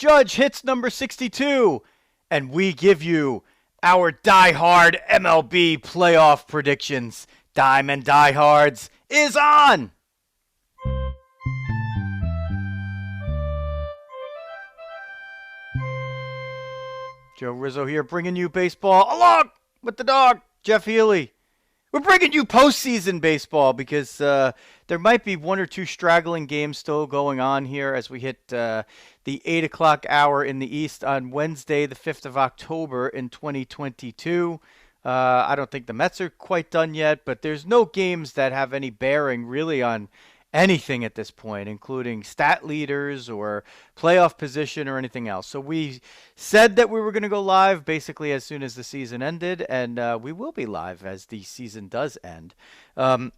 Judge hits number 62, and we give you our die-hard MLB playoff predictions. Diamond Diehards is on! Joe Rizzo here, bringing you baseball along with the dog, Jeff Healy. We're bringing you postseason baseball because there might be one or two straggling games still going on here as we hit the 8 o'clock hour in the East on Wednesday, the 5th of October in 2022. I don't think the Mets are quite done yet, but there's no games that have any bearing really on anything at this point, including stat leaders or playoff position or anything else. So we said that we were going to go live basically as soon as the season ended, and we will be live as the season does end. Dog,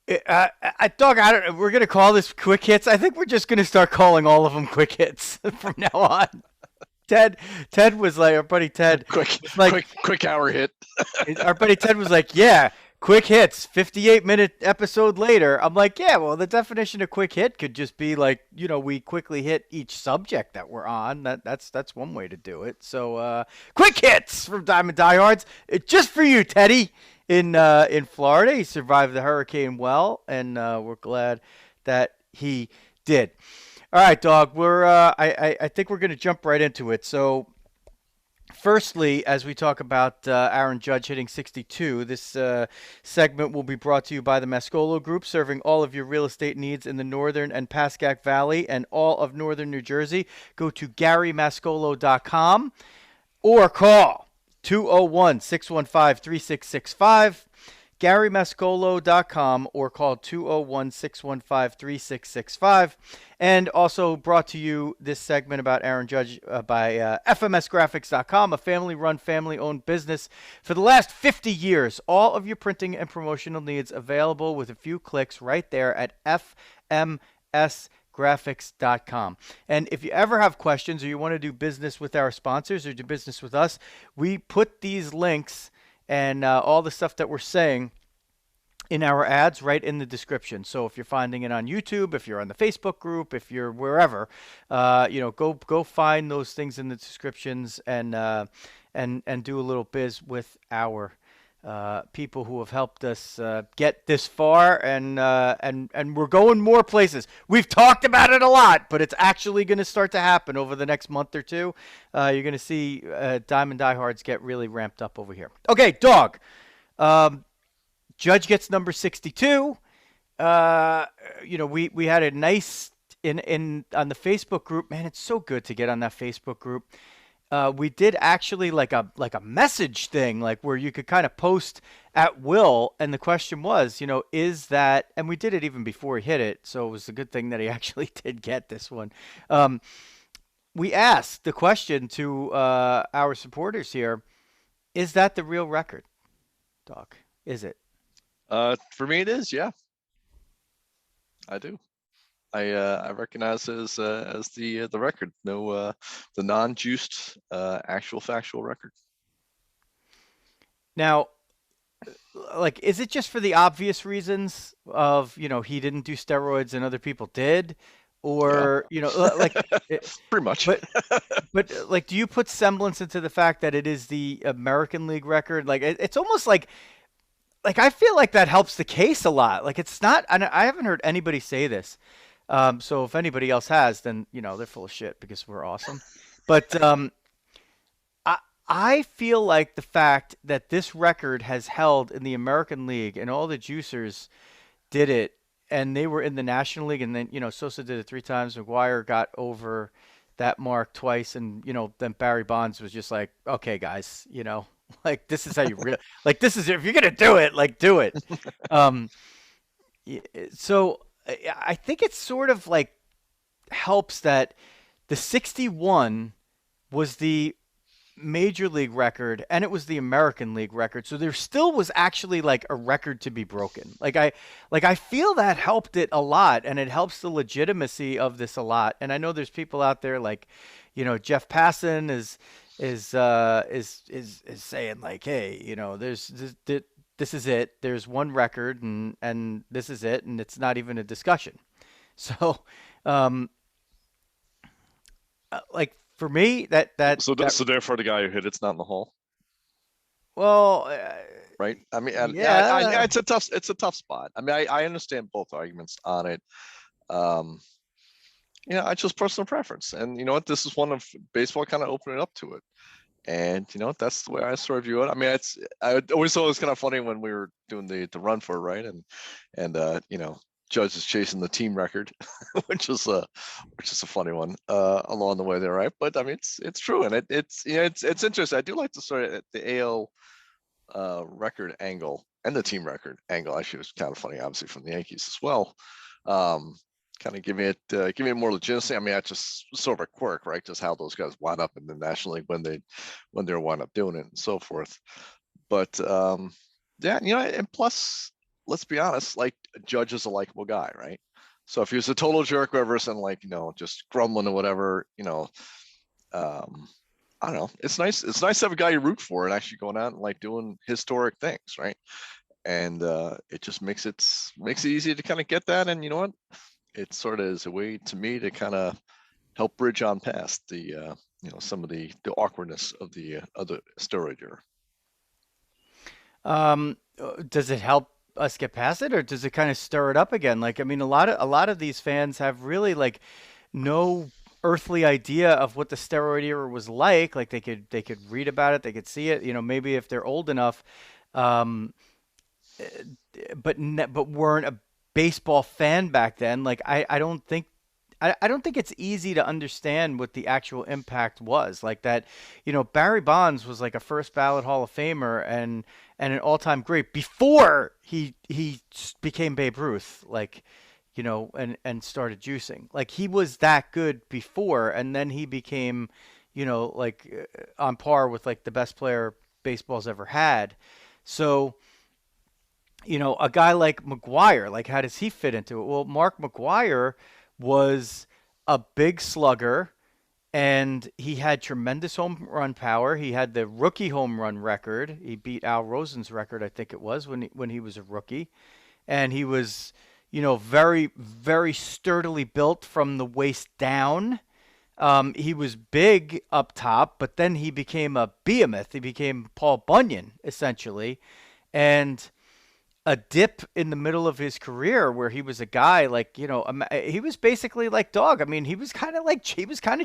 we're going to call this quick hits. I think we're just going to start calling all of them quick hits from now on. Ted was like, our buddy Ted, quick hour hit. Our buddy Ted was like, yeah. Quick hits, 58-minute episode later. I'm like, yeah, well, the definition of quick hit could just be like, we quickly hit each subject that we're on. That's one way to do it. So, quick hits from Diamond Diehards. Just for you, Teddy, in Florida. He survived the hurricane well, and we're glad that he did. All right, Dog, I think we're going to jump right into it. So, firstly, as we talk about Aaron Judge hitting 62, this segment will be brought to you by the Mascolo Group, serving all of your real estate needs in the Northern and Pascack Valley and all of Northern New Jersey. Go to GaryMascolo.com or call 201-615-3665. GaryMascolo.com or call 201-615-3665. And also brought to you this segment about Aaron Judge by FMSgraphics.com, a family-run, family-owned business for the last 50 years. All of your printing and promotional needs available with a few clicks right there at FMSgraphics.com. And if you ever have questions or you want to do business with our sponsors or do business with us, we put these links and all the stuff that we're saying in our ads right in the description. So if you're finding it on YouTube, if you're on the Facebook group, if you're wherever, go find those things in the descriptions and do a little biz with our people who have helped us get this far, and we're going more places. We've talked about it a lot, but it's actually going to start to happen over the next month or two. You're going to see Diamond Diehards get really ramped up over here. Okay, Dog. Judge gets number 62. We had a nice in on the Facebook group. Man, it's so good to get on that Facebook group. We did actually like a message thing, like where you could kind of post at will. And the question was, is that, and we did it even before he hit it. So it was a good thing that he actually did get this one. We asked the question to our supporters here, is that the real record, Doc? Is it? For me, it is. Yeah, I do. I recognize it as the record. No, the non-juiced actual factual record. Now, like, is it just for the obvious reasons of he didn't do steroids and other people did, or pretty much. But like, do you put semblance into the fact that it is the American League record? Like, it's almost like I feel like that helps the case a lot. Like, it's not. I haven't heard anybody say this. So if anybody else has, then they're full of shit because we're awesome. But I feel like the fact that this record has held in the American League and all the juicers did it, and they were in the National League, and then Sosa did it 3 times. McGuire got over that mark twice, and then Barry Bonds was just like, okay, guys, like, this is how you really like. This is, if you're gonna do it, like, do it. So I think it sort of like helps that the 61 was the Major League record and it was the American League record. So there still was actually like a record to be broken. Like I feel that helped it a lot, and it helps the legitimacy of this a lot. And I know there's people out there like, Jeff Passan is saying like, hey, this is it. There's one record, and this is it, and it's not even a discussion. So, like for me, So therefore, the guy who hit it's not in the hall, well, right? I mean, yeah. it's a tough spot. I mean, I understand both arguments on it. Um, I chose personal preference, and you know what? This is one of baseball kind of opening up to it. And you know, that's the way I sort of view it. I mean, I always thought it was kind of funny when we were doing the run for it, right? And Judge is chasing the team record, which is a funny one along the way there, right? But I mean, it's true, and it's interesting. I do like the sort of the AL record angle and the team record angle. Actually, it was kind of funny, obviously from the Yankees as well. Um, Kind of give me more legitimacy. I mean, that's just sort of a quirk, right? Just how those guys wind up in the National League when they're wind up doing it and so forth. But yeah, and plus, let's be honest, like Judge is a likable guy, right? So if he was a total jerk whoever and like just grumbling or whatever, I don't know. It's nice. It's nice to have a guy you root for and actually going out and like doing historic things, right? And it just makes it easy to kind of get that. And you know what? It sort of is a way to me to kind of help bridge on past the some of the awkwardness of the other steroid era. Does it help us get past it, or does it kind of stir it up again? Like, I mean, a lot of these fans have really like no earthly idea of what the steroid era was like. Like they could read about it, they could see it. Maybe if they're old enough, um, but weren't a baseball fan back then. Like I don't think it's easy to understand what the actual impact was. Like that, Barry Bonds was like a first ballot Hall of Famer and an all-time great before he became Babe Ruth, like, and started juicing. Like he was that good before, and then he became, like on par with like the best player baseball's ever had. So, a guy like McGuire, like how does he fit into it? Well, Mark McGuire was a big slugger and he had tremendous home run power. He had the rookie home run record. He beat Al Rosen's record, I think it was, when he was a rookie. And he was, very, very sturdily built from the waist down. He was big up top, but then he became a behemoth. He became Paul Bunyan, essentially. And a dip in the middle of his career where he was a guy like, he was basically like Dawg. I mean, he was kind of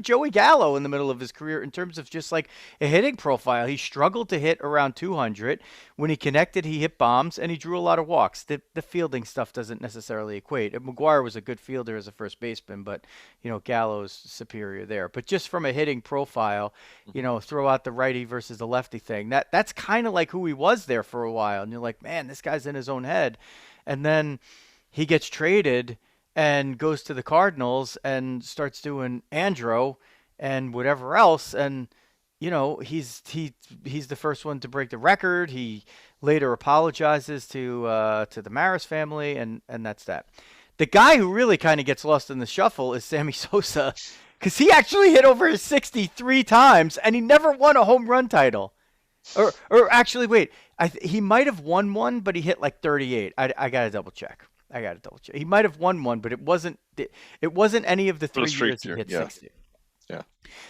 Joey Gallo in the middle of his career in terms of just like a hitting profile. He struggled to hit around 200. When he connected, he hit bombs and he drew a lot of walks. The fielding stuff doesn't necessarily equate. McGuire was a good fielder as a first baseman, but, Gallo's superior there. But just from a hitting profile, throw out the righty versus the lefty thing. That's kind of like who he was there for a while. And you're like, man, this guy's in his own head. And then he gets traded and goes to the Cardinals and starts doing Andro and whatever else. And he's the first one to break the record. He later apologizes to the Maris family, and that's that. The guy who really kind of gets lost in the shuffle is Sammy Sosa, because he actually hit over his 63 times and he never won a home run title. Or actually, wait, he might have won one, but he hit like 38. I gotta double check. He might have won one, but it wasn't any of the For the 3 years streak he year, hit yeah, 60. yeah.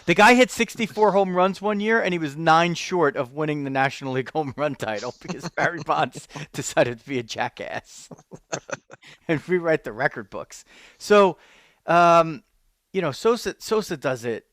The guy hit 64 home runs one year, and he was 9 short of winning the National League home run title because Barry Bonds decided to be a jackass and rewrite the record books. So, Sosa does it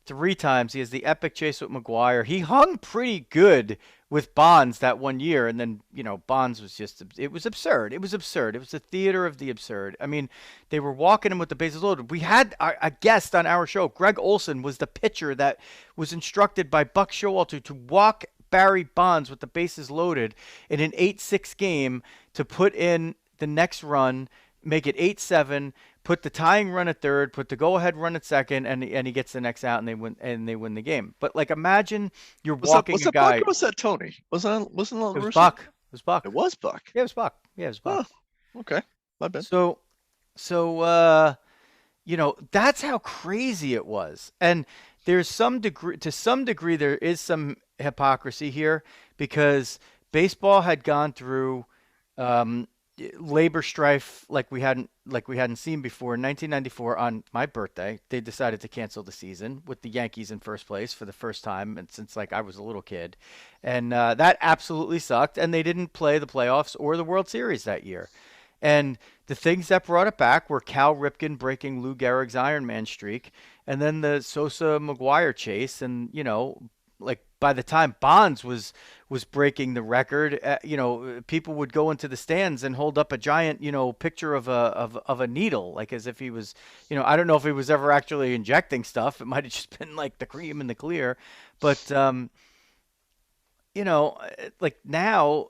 3 times. He has the epic chase with McGuire. He hung pretty good with Bonds that one year, and then Bonds was it was absurd. It was absurd. It was the theater of the absurd. I mean, they were walking him with the bases loaded. We had a guest on our show. Greg Olson was the pitcher that was instructed by Buck Showalter to walk Barry Bonds with the bases loaded in an 8-6 game to put in the next run, make it 8-7, put the tying run at third, put the go-ahead run at second, and he gets the next out, and they win the game. But like, imagine you're walking Was a that guy. Buck or was that Tony? Wasn't It was Russo? Buck. It was Buck. It was Buck. Yeah, it was Buck. Yeah, it was Buck. Oh, okay. My bad. So, that's how crazy it was. And to some degree, there is some hypocrisy here because baseball had gone through, labor strife like we hadn't seen before. In 1994, on my birthday, they decided to cancel the season with the Yankees in first place for the first time and since like I was a little kid, and that absolutely sucked. And they didn't play the playoffs or the World Series that year. And the things that brought it back were Cal Ripken breaking Lou Gehrig's Iron Man streak, and then the Sosa McGuire chase, and like by the time Bonds was breaking the record, people would go into the stands and hold up a giant, picture of a needle, like as if he was, I don't know if he was ever actually injecting stuff. It might have just been like the cream in the clear, but like now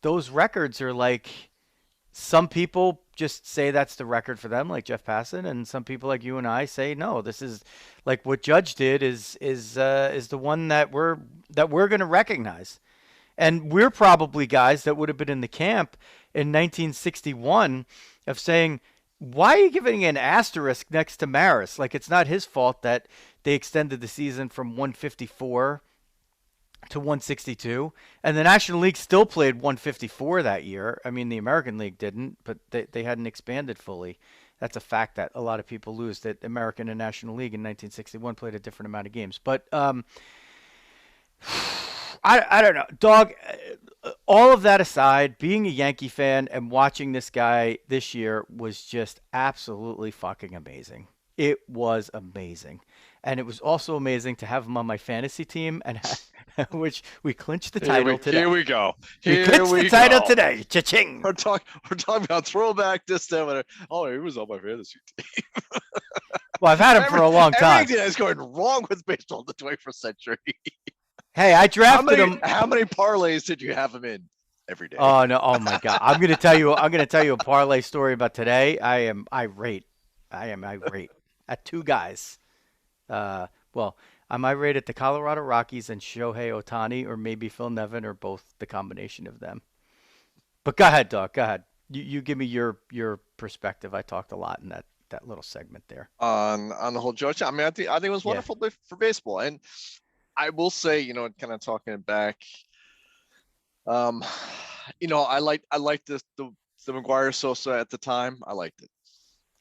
those records are like some people just say that's the record for them, like Jeff Passan, and some people like you and I say no. This is like what Judge did is the one that we're going to recognize, and we're probably guys that would have been in the camp in 1961 of saying, why are you giving an asterisk next to Maris? Like it's not his fault that they extended the season from 154 to 162, and the National League still played 154 that year. I mean, the American League didn't, but they hadn't expanded fully. That's a fact that a lot of people lose, that American and National League in 1961 played a different amount of games. But I don't know, Dawg. All of that aside, being a Yankee fan and watching this guy this year was just absolutely fucking amazing. It was amazing. And it was also amazing to have him on my fantasy team, and which we clinched the title today. Here we go. We clinched the title today. Cha-ching. We're talking about throwback this, that, whatever. Oh, he was on my fantasy team. Well, I've had him for a long time. Everything is going wrong with baseball in the 21st century. Hey, I drafted him. How many parlays did you have him in every day? Oh no! Oh my God! I'm gonna tell you a parlay story about today. I am irate. At two guys. Well, I'm irate at the Colorado Rockies and Shohei Ohtani, or maybe Phil Nevin, or both, the combination of them. But go ahead, Dawg. Go ahead. You give me your perspective. I talked a lot in that little segment there. On the whole Judge. I mean, I think it was wonderful for baseball, and I will say, kind of talking it back, I liked the McGuire Sosa at the time. I liked it.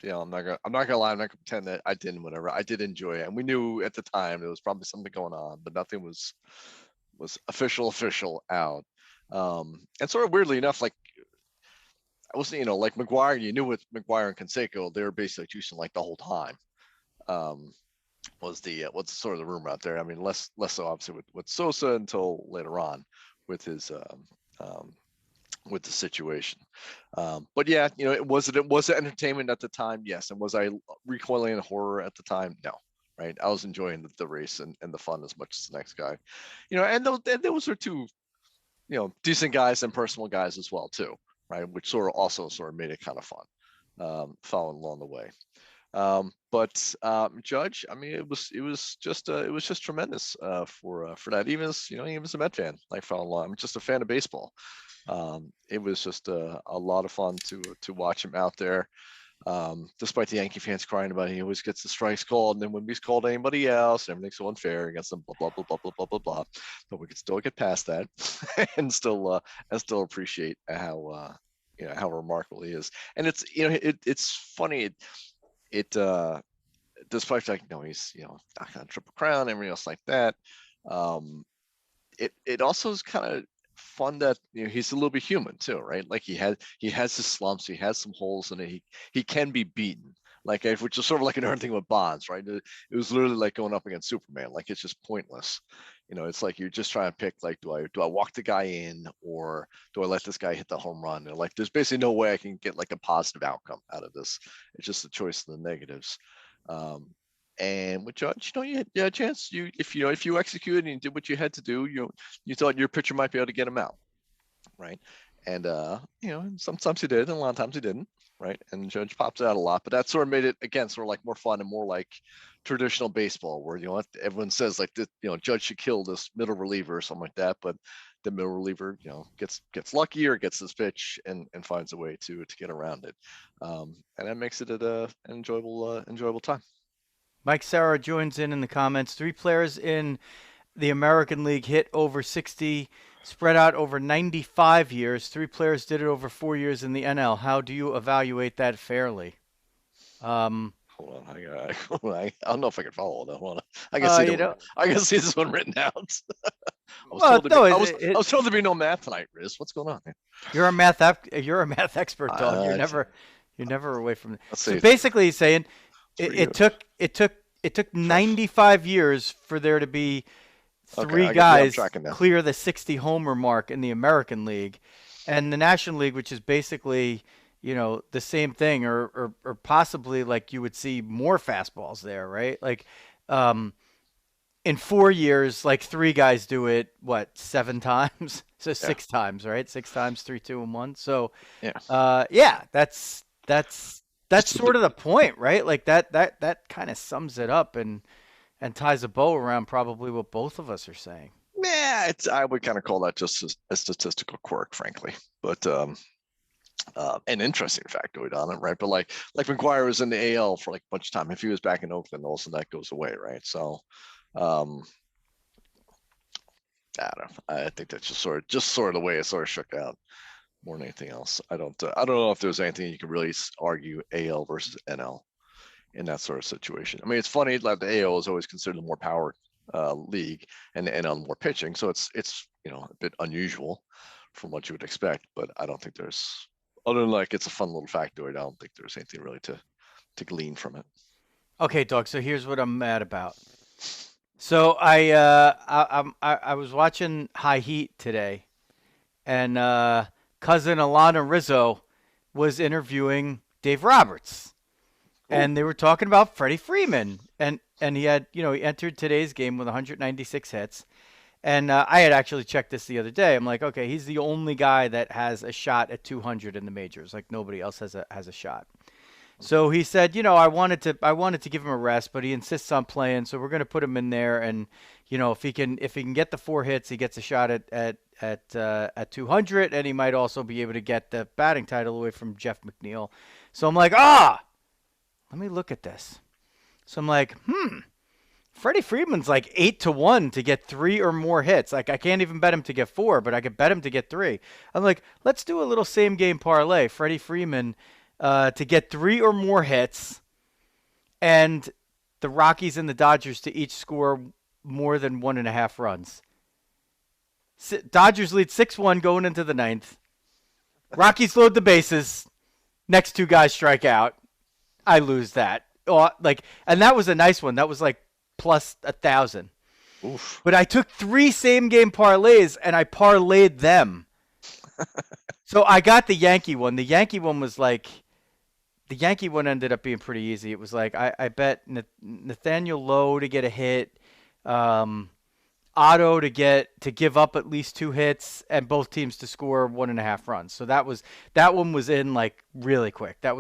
I'm not gonna lie. I'm not gonna pretend that I didn't. Whatever, I did enjoy it, and we knew at the time there was probably something going on, but nothing was official out. And sort of weirdly enough, like I wasn't, like McGuire. You knew with McGuire and Canseco, they were basically juicing like the whole time. Was the what's sort of the rumor out there? I mean, less so obviously with Sosa until later on with his with the situation. But yeah, was it entertainment at the time? Yes. And was I recoiling in horror at the time? No. Right. I was enjoying the race and the fun as much as the next guy. And those are two, decent guys and personal guys as well too, right? Which sort of made it kind of fun, following along the way. But Judge, I mean, it was just tremendous for that. Even as a Met fan, like following along, I'm just a fan of baseball. It was just a lot of fun to watch him out there. Despite the Yankee fans crying about it, he always gets the strikes called, and then when he's called anybody else, and everything's so unfair against them, blah blah blah blah blah blah blah blah. But we can still get past that, and still appreciate how remarkable he is. And it's it's funny. It despite like he's not gonna Triple Crown, everything else like that. It also is kind of fun that he's a little bit human too, right? Like he has his slumps, he has some holes in it. He can be beaten, like which is sort of like another thing with Bonds, right? It was literally like going up against Superman. Like it's just pointless. It's like you're just trying to pick, like, do I walk the guy in, or do I let this guy hit the home run? And like there's basically no way I can get like a positive outcome out of this. It's just a choice of the negatives. And with Judge, you had a chance. If you executed and you did what you had to do, you thought your pitcher might be able to get him out, right? And sometimes he did, and a lot of times he didn't, right? And Judge pops out a lot, but that sort of made it again sort of like more fun and more like traditional baseball, where everyone says like this, Judge should kill this middle reliever or something like that, but the middle reliever, gets lucky or gets his pitch and finds a way to get around it, and that makes it an enjoyable time. Mike Sarah joins in the comments. 3 players in the American League hit over 60 spread out over 95 years. 3 players did it over 4 years in the NL. How do you evaluate that fairly? Um, Hold on, I don't know if I can follow that one. I can see you the know, I can see this one written out. well, no, I was told to be no math tonight, Riz. What's going on here? you're a math expert, Dog. Uh, You're never away from it. let's So see. basically, he's saying For it you. took 95 years for there to be Okay, three I'm guys tracking now. clear the 60 homer mark in the American League, and the National League, which is basically the same thing, or possibly like you would see more fastballs there, right? Like in 4 years, like 3 guys do it, what, 7 times? So Yeah. 6 times, right? 6 times, 3, 2, and 1. So, Yeah. yeah, that's Just a sort bit- of the point, right? Like that kind of sums it up and ties a bow around probably what both of us are saying. Yeah, I would kind of call that just a statistical quirk, frankly. But an interesting factoid on it, right? But like McGuire was in the AL for like a bunch of time. If he was back in Oakland, all of a sudden that goes away, right? So I don't know. I think that's just sort of the way it sort of shook out more than anything else. I don't know if there's anything you can really argue AL versus NL in that sort of situation. I mean, it's funny that the AL is always considered the more power league and the NL more pitching, so it's a bit unusual from what you would expect. But I don't think there's, other than like it's a fun little factoid, I don't think there's anything really to glean from it. Okay, Doug. So here's what I'm mad about. So I was watching High Heat today, and cousin Alana Rizzo was interviewing Dave Roberts, and they were talking about Freddie Freeman, and he had he entered today's game with 196 hits, and I had actually checked this the other day. I'm like, okay, he's the only guy that has a shot at 200 in the majors. Like nobody else has a shot. So he said, I wanted to give him a rest, but he insists on playing, so we're going to put him in there, and if he can get the 4 hits, he gets a shot at 200, and he might also be able to get the batting title away from Jeff McNeil. So I'm like, let me look at this. So I'm like, Freddie Freeman's like 8-1 to get 3 or more hits. Like I can't even bet him to get 4, but I could bet him to get 3. I'm like, let's do a little same game parlay. Freddie Freeman to get 3 or more hits, and the Rockies and the Dodgers to each score more than 1.5 runs. Dodgers lead 6-1 going into the 9th. Rockies load the bases. Next 2 guys strike out. I lose that. And that was a nice one. That was like plus 1,000. Oof. But I took 3 same game parlays and I parlayed them. So I got the Yankee one. The Yankee one was like, the Yankee one ended up being pretty easy. It was like I bet Nathaniel Lowe to get a hit, Otto to give up at least 2 hits, and both teams to score 1.5 runs. So that one was in like really quick. I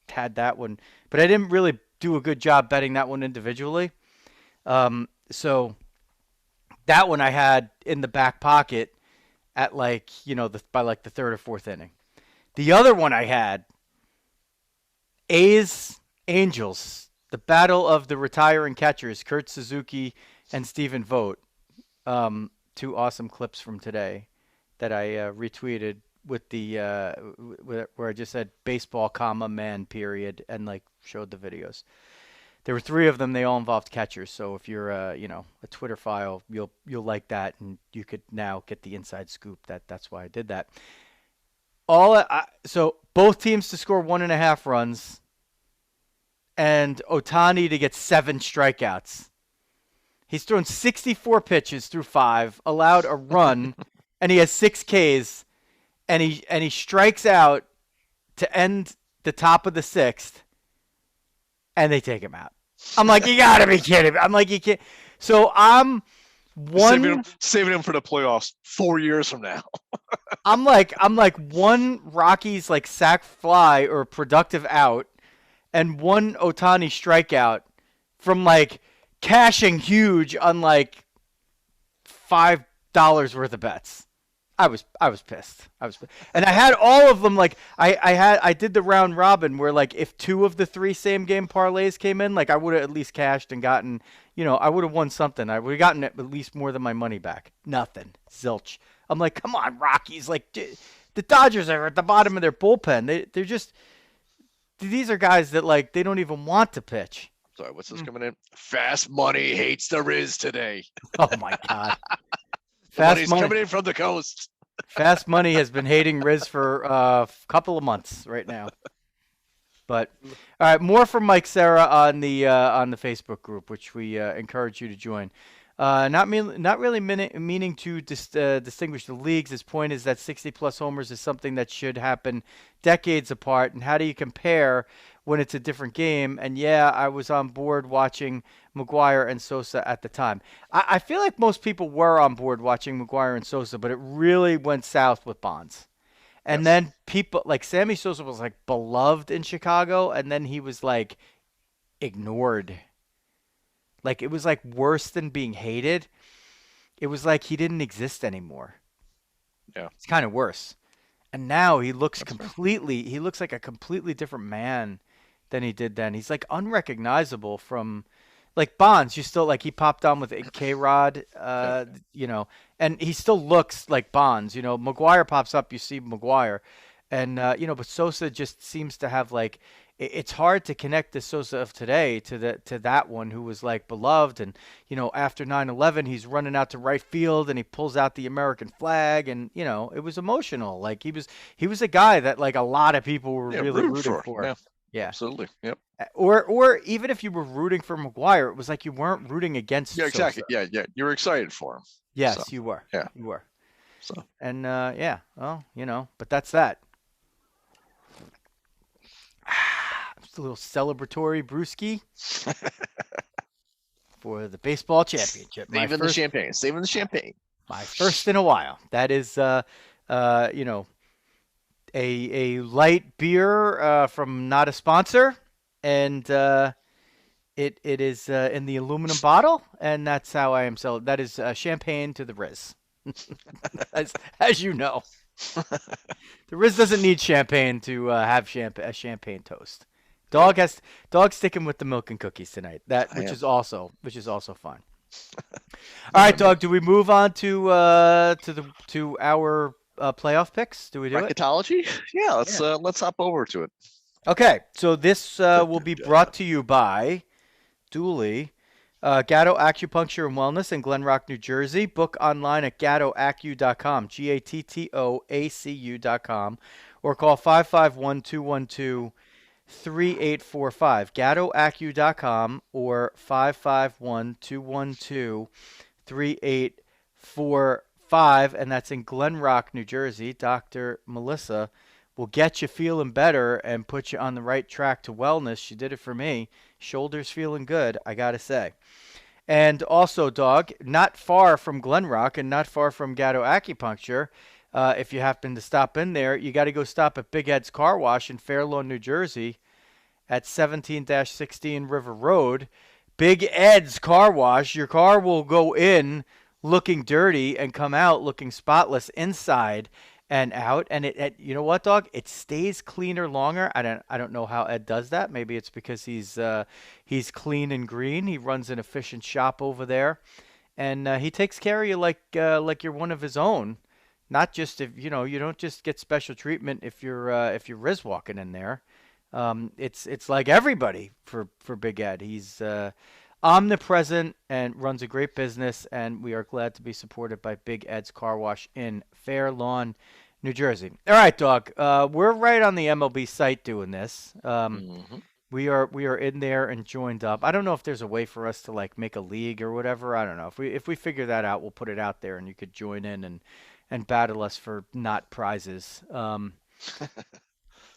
had that one, but I didn't really do a good job betting that one individually. So that one I had in the back pocket at like by like the 3rd or 4th inning. The other one I had, A's Angels, the battle of the retiring catchers, Kurt Suzuki and Stephen Vogt. 2 awesome clips from today that I retweeted with the where I just said baseball, man, period, and like showed the videos. There were 3 of them. They all involved catchers. So if you're a Twitter file, you'll like that, and you could now get the inside scoop. That's why I did that. So both teams to score 1.5 runs, and Ohtani to get 7 strikeouts. He's thrown 64 pitches through 5, allowed a run, and he has 6 Ks, and he strikes out to end the top of the 6th, and they take him out. I'm like, you gotta be kidding me. I'm like, you can't. So I'm saving him for the playoffs 4 years from now. I'm like 1 Rockies like sac fly or productive out, and 1 Ohtani strikeout from like cashing huge on like $5 worth of bets. I was pissed. And I had all of them. Like I did the round robin where like if 2 of the 3 same game parlays came in, like I would have at least cashed and gotten, I would have won something. I would have gotten at least more than my money back. Nothing. Zilch. I'm like, come on, Rockies. Like the Dodgers are at the bottom of their bullpen. They're just, these are guys that like they don't even want to pitch. Sorry, what's this coming in? Fast money hates the Riz today. Oh my God. Money's coming in from the coast. Fast money has been hating Riz for a couple of months right now. But all right, more from Mike Serra on the Facebook group, which we encourage you to join. Not really meaning to distinguish the leagues. His point is that 60-plus homers is something that should happen decades apart. And how do you compare when it's a different game? And yeah, I was on board watching McGwire and Sosa at the time. I feel like most people were on board watching McGwire and Sosa, but it really went south with Bonds. And then people like Sammy Sosa was like beloved in Chicago, and then he was like ignored. Like it was like worse than being hated. It was like he didn't exist anymore. Yeah. It's kind of worse. And now he looks he looks like a completely different man than he did then. He's like unrecognizable from like Bonds. You still like he popped on with K-Rod, and he still looks like Bonds. McGwire pops up, you see McGwire. And, but Sosa just seems to have like, it's hard to connect the Sosa of today to that one who was like beloved. And, after 9/11, he's running out to right field and he pulls out the American flag. And, it was emotional. Like he was a guy that like a lot of people were really rooting for. Yeah. Yeah, absolutely. Yep. Or even if you were rooting for McGwire, it was like you weren't rooting against. Yeah, exactly. Sosa. Yeah. You were excited for him. Yes, so, you were. Yeah, you were. So and well, but that's that. Just a little celebratory brewski for the baseball championship. Saving the champagne. My first in a while. That is, a light beer from not a sponsor, and it is in the aluminum bottle, and that's how I am selling. That is champagne to the Riz, as you know. The Riz doesn't need champagne to have a champagne toast. Dawg sticking with the milk and cookies tonight. Which is also fun. All right, Dawg. Do we move on to our playoff picks? Do we do Bracketology? Yeah, let's hop over to it. Okay, so this will be brought to you by Dooley, Gatto Acupuncture and Wellness in Glen Rock, New Jersey. Book online at gattoacu.com, GATTOACU.com, or call 551-212-3845, gattoacu.com, or 551-212-3845, and that's in Glen Rock, New Jersey. Dr. Melissa will get you feeling better and put you on the right track to wellness. She did it for me. Shoulders feeling good, I got to say. And also, Dawg, not far from Glen Rock and not far from Gatto Acupuncture, if you happen to stop in there, you got to go stop at Big Ed's Car Wash in Fair Lawn, New Jersey at 17-16 River Road. Big Ed's Car Wash. Your car will go in looking dirty and come out looking spotless inside and out. And it you know what, Dawg? It stays cleaner longer. I don't know how Ed does that. Maybe it's because he's clean and green. He runs an efficient shop over there, and he takes care of you like you're one of his own. Not just if you don't just get special treatment if you're Riz walking in there. It's like everybody for Big Ed. He's omnipresent and runs a great business, and we are glad to be supported by Big Ed's Car Wash in Fair Lawn, New Jersey. All right, Dawg. We're right on the MLB site doing this. We are in there and joined up. I don't know if there's a way for us to like make a league or whatever. I don't know. If we figure that out, we'll put it out there and you could join in and battle us for not prizes.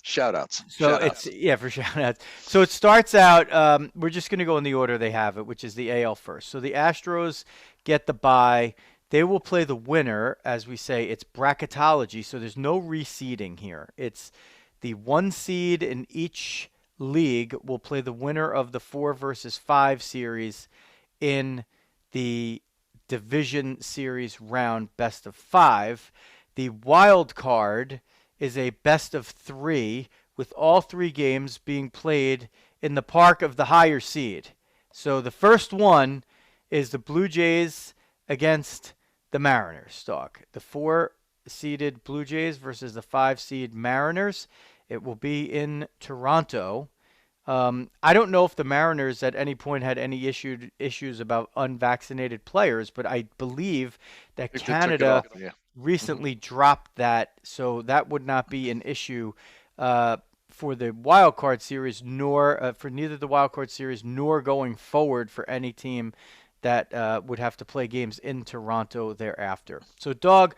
Shout outs. For shout outs. So it starts out, we're just going to go in the order they have it, which is the AL first. So the Astros get the bye. They will play the winner. As we say, it's bracketology, so there's no reseeding here. It's the 1 seed in each league will play the winner of the 4 versus 5 series in the division series round best of 5. The wild card is a best of three, with all three games being played in the park of the higher seed. So the first one is the Blue Jays against the Mariners, Dawg. The four-seeded Blue Jays versus the five-seed Mariners. It will be in Toronto. I don't know if the Mariners at any point had any issues about unvaccinated players, but I believe that If they took it Canada off, yeah. recently dropped that, so that would not be an issue for the wild card series, nor for neither the wild card series nor going forward for any team that would have to play games in Toronto thereafter. So, Dawg,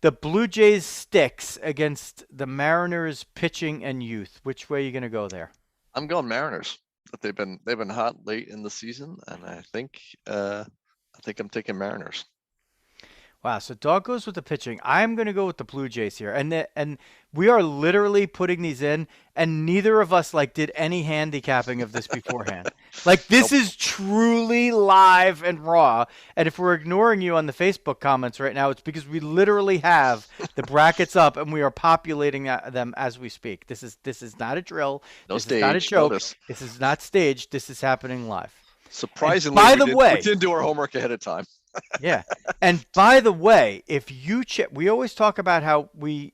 the Blue Jays sticks against the Mariners pitching and youth. Which way are you going to go there? I'm going Mariners. But they've been hot late in the season, and I think I'm taking Mariners. Wow, so Dawg goes with the pitching. I'm going to go with the Blue Jays here. And we are literally putting these in, and neither of us like did any handicapping of this beforehand. Like, this is truly live and raw. And if we're ignoring you on the Facebook comments right now, it's because we literally have the brackets up and we are populating them as we speak. This is not a drill. No This stage. is not a joke. Notice. This is not staged. This is happening live. Surprisingly, by the way, we didn't do our homework ahead of time. Yeah. And by the way, if you check, we always talk about how we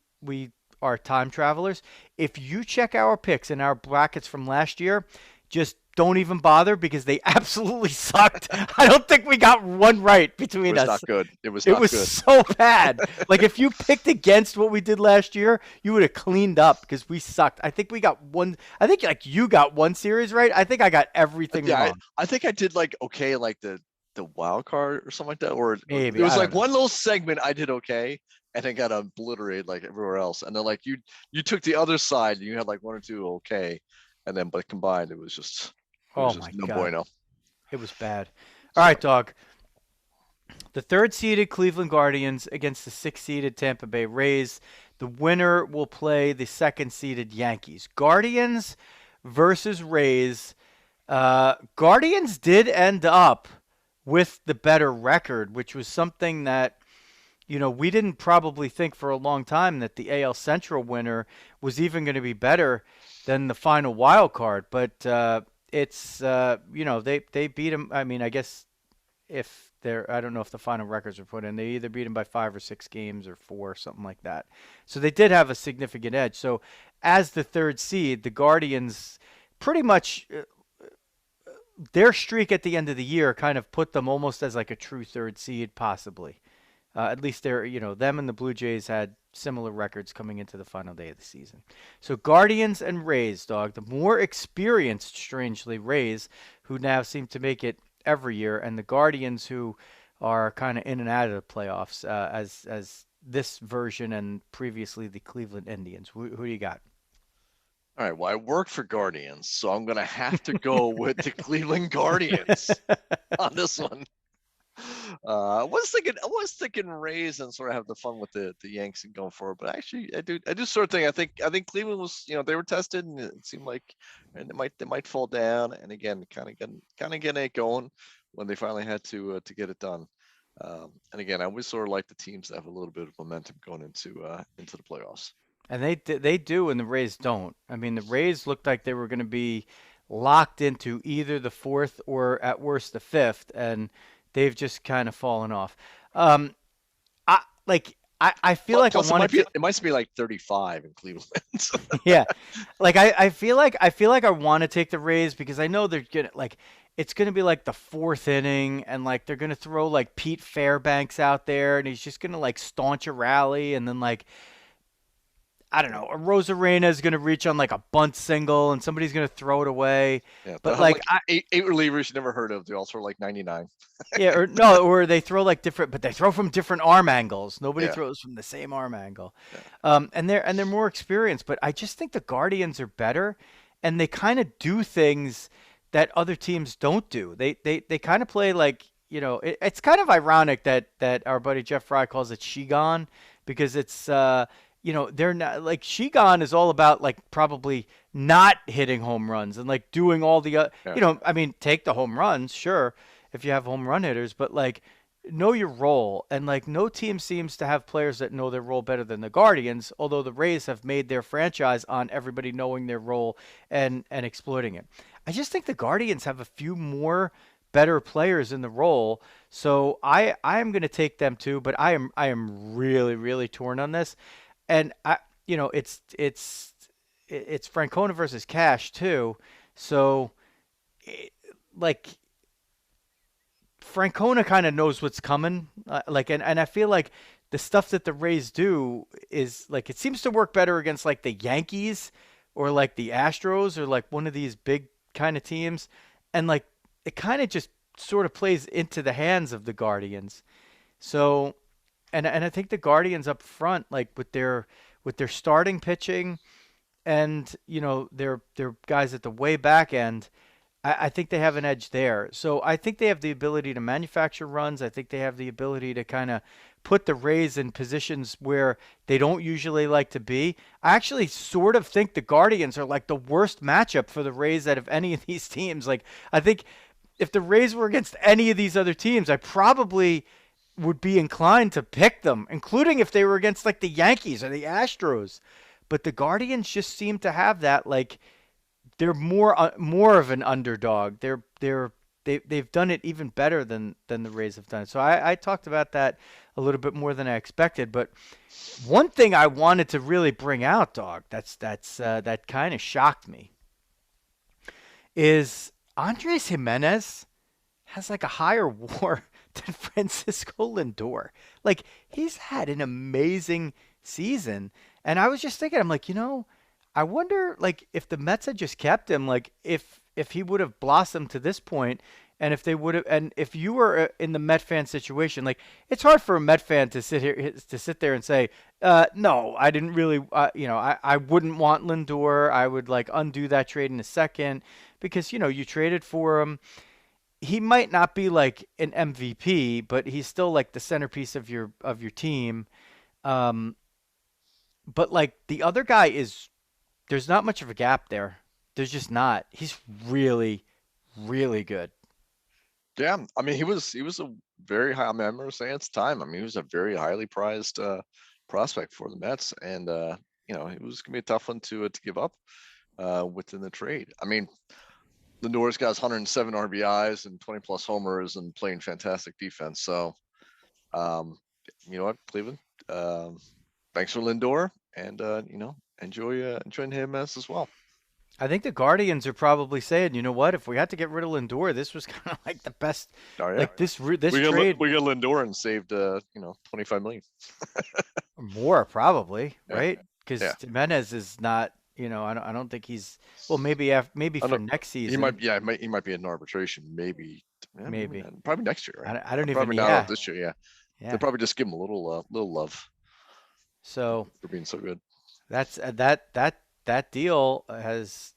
are time travelers. If you check our picks and our brackets from last year, just don't even bother because they absolutely sucked. I don't think we got one right between us. It was not good. It was It not was good. so bad. Like, if you picked against what we did last year, you would have cleaned up because we sucked. I think we got one. I think like you got one series right. I think I got everything wrong. I think I did like okay, like the wild card or something like that, or Maybe, it was I like don't know. one little segment I did okay, and then got obliterated like everywhere else. And then like you took the other side, and you had like one or two okay, and then but combined it was just Oh my no God. bueno. It was bad. All right, Dawg. The third-seeded Cleveland Guardians against the sixth-seeded Tampa Bay Rays. The winner will play the second-seeded Yankees. Guardians versus Rays. Guardians did end up with the better record, which was something that, we didn't probably think for a long time that the AL Central winner was even going to be better than the final wild card. But it's, they beat them. I mean, I guess if I don't know if the final records were put in, they either beat them by 5 or 6 games or 4, something like that. So they did have a significant edge. So as the third seed, the Guardians pretty much their streak at the end of the year kind of put them almost as like a true third seed, possibly. At least they're, them and the Blue Jays had similar records coming into the final day of the season. So Guardians and Rays, Dawg, the more experienced, strangely, Rays, who now seem to make it every year, and the Guardians, who are kind of in and out of the playoffs, as this version and previously the Cleveland Indians. Who do you got? All right. Well, I work for Guardians, so I'm gonna have to go with the Cleveland Guardians on this one. I was thinking Rays and sort of have the fun with the Yanks and going for it, but actually I do sort of think I think Cleveland was, they were tested, and it seemed like and they might fall down, and again kind of getting it going when they finally had to get it done. And again, I always sort of like the teams that have a little bit of momentum going into the playoffs. And they do, and the Rays don't. I mean, the Rays looked like they were going to be locked into either the fourth or at worst the fifth, and they've just kind of fallen off. I feel like it might be like 35 in Cleveland. Yeah, like I feel like I want to take the Rays because I know they're gonna it's gonna be like the fourth inning, and like they're gonna throw like Pete Fairbanks out there, and he's just gonna like staunch a rally, and then like, I don't know, a Rosarena is going to reach on like a bunt single and somebody's going to throw it away. Yeah, but like eight relievers you never heard of. They all throw like 99. Yeah, or they throw like but they throw from different arm angles. Nobody throws from the same arm angle. Yeah. And they're more experienced, but I just think the Guardians are better, and they kind of do things that other teams don't do. They kind of play like, it's kind of ironic that our buddy Jeff Fry calls it Shigan, because it's they're not like, Shigan is all about like probably not hitting home runs and like doing all the I mean, take the home runs, sure, if you have home run hitters, but like know your role, and like no team seems to have players that know their role better than the Guardians, although the Rays have made their franchise on everybody knowing their role and exploiting it. I just think the Guardians have a few more better players in the role, so I am going to take them too, but I am really torn on this. And I it's Francona versus Cash too. So it, like Francona kind of knows what's coming. And I feel like the stuff that the Rays do is like it seems to work better against like the Yankees or like the Astros or like one of these big kind of teams, and like it kind of just sort of plays into the hands of the Guardians. So, and I think the Guardians up front, like with their starting pitching and their guys at the way back end, I think they have an edge there. So I think they have the ability to manufacture runs. I think they have the ability to kind of put the Rays in positions where they don't usually like to be. I actually sort of think the Guardians are like the worst matchup for the Rays out of any of these teams. Like I think if the Rays were against any of these other teams, I probably would be inclined to pick them, including if they were against like the Yankees or the Astros. But the Guardians just seem to have that like they're more of an underdog. They've done it even better than the Rays have done it. So I talked about that a little bit more than I expected. But one thing I wanted to really bring out, Dog, that kind of shocked me, is Andres Jimenez has like a higher WAR than Francisco Lindor. Like he's had an amazing season, and I was just thinking, I'm like, I wonder like if the Mets had just kept him, like if he would have blossomed to this point, and if they would have, and if you were in the Met fan situation, like it's hard for a Met fan to sit there and say, no, I didn't really, I wouldn't want Lindor. I would like undo that trade in a second because you traded for him. He might not be like an MVP, but he's still like the centerpiece of your team. Um, but like the other guy is there's not much of a gap there. There's just not. He's really good. Yeah, I mean he was a very high. I mean, I remember saying at the time. I mean, he was a very highly prized prospect for the Mets, and it was gonna be a tough one to give up within the trade. I mean, Lindor's got 107 RBIs and 20 plus homers and playing fantastic defense. So, um, you know what, Cleveland, um, thanks for Lindor, and enjoying him as well. I think the Guardians are probably saying, you know what? If we had to get rid of Lindor, this was kind of like the best. Oh yeah, Like this we got trade we got Lindor and saved 25 million. more probably, Yeah, right? Because yeah. Jimenez is not. I don't think he's. Well, maybe I for don't. next He season, might. Yeah, he might be in arbitration. Maybe. Yeah, maybe maybe. not. Probably next year, right? I don't even. Probably not Yeah, this year. Yeah, they'll yeah. probably just give him a little love So for being so good. that's that deal has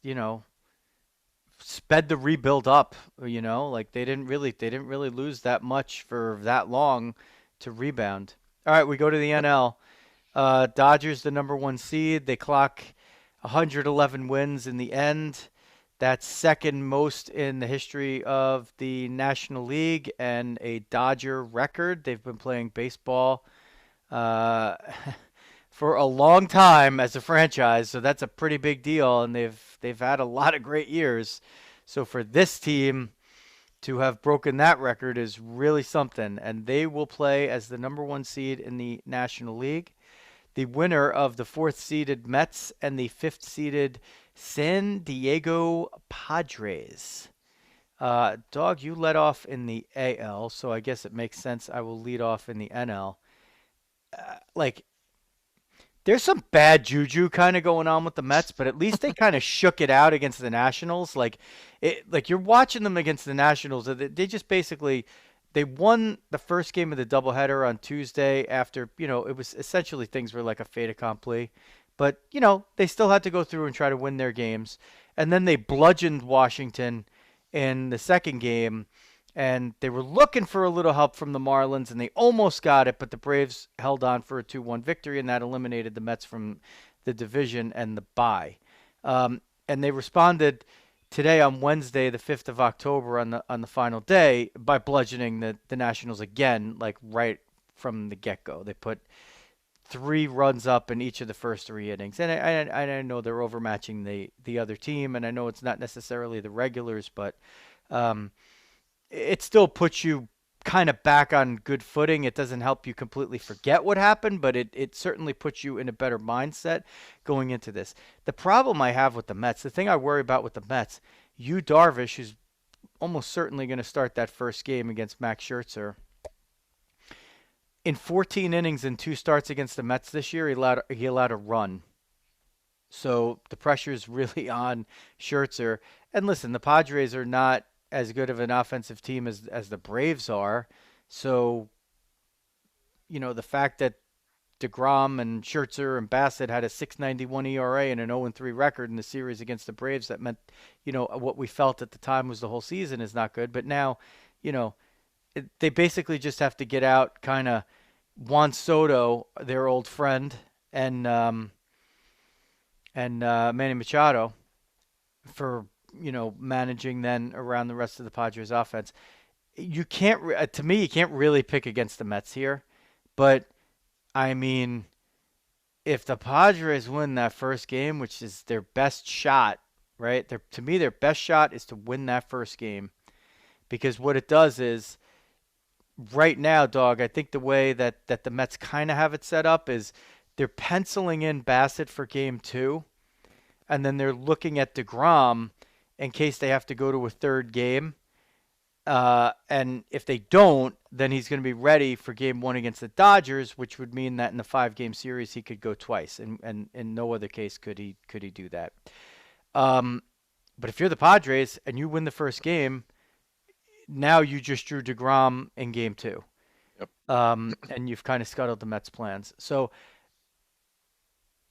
sped the rebuild up. Like they didn't really lose that much for that long to rebound. All right, we go to the NL. Dodgers, the number one seed. They clock 111 wins in the end. That's second most in the history of the National League and a Dodger record. They've been playing baseball uh, for a long time as a franchise, so that's a pretty big deal. And they've had a lot of great years. So for this team to have broken that record is really something. And they will play as the number one seed in the National League. The winner of the fourth seeded Mets and the fifth seeded San Diego Padres. Dog, you led off in the AL, so I guess it makes sense I will lead off in the NL. Like, there's some bad juju kind of going on with the Mets, but at least they kind of shook it out against the Nationals. Like you're watching them against the Nationals. They just basically they won the first game of the doubleheader on Tuesday after it was essentially things were like a fait accompli, but they still had to go through and try to win their games, and then they bludgeoned Washington in the second game, and they were looking for a little help from the Marlins, and they almost got it, but the Braves held on for a 2-1 victory, and that eliminated the Mets from the division and the bye. And they responded today on Wednesday, the 5th of October, on the final day, by bludgeoning the Nationals again, like right from the get go. They put 3 runs up in each of the first 3 innings, and I know they're overmatching the other team, and I know it's not necessarily the regulars, but um, it still puts you kind of back on good footing. It doesn't help you completely forget what happened, but it certainly puts you in a better mindset going into this. The problem I have with the Mets, the thing I worry about with the Mets, Yu Darvish, who's almost certainly going to start that first game against Max Scherzer. In 14 innings and 2 starts against the Mets this year, he allowed a run. So the pressure is really on Scherzer. And listen, the Padres are not as good of an offensive team as the Braves are. So, the fact that DeGrom and Scherzer and Bassett had a 6.91 ERA and an 0-3 record in the series against the Braves, that meant, what we felt at the time was the whole season is not good. But now, they basically just have to get out kind of Juan Soto, their old friend, and Manny Machado for managing then around the rest of the Padres offense. You can't to me you can't really pick against the Mets here, but I mean, if the Padres win that first game, which is their best shot, right? To me their best shot is to win that first game, because what it does is right now, Dog, I think the way that the Mets kind of have it set up is they're penciling in Bassett for game 2, and then they're looking at DeGrom in case they have to go to a third game. And if they don't, then he's going to be ready for game 1 against the Dodgers, which would mean that in the 5-game series he could go twice, and in no other case could he do that. But if you're the Padres and you win the first game, now you just drew DeGrom in game 2. Yep. And you've kind of scuttled the Mets' plans. So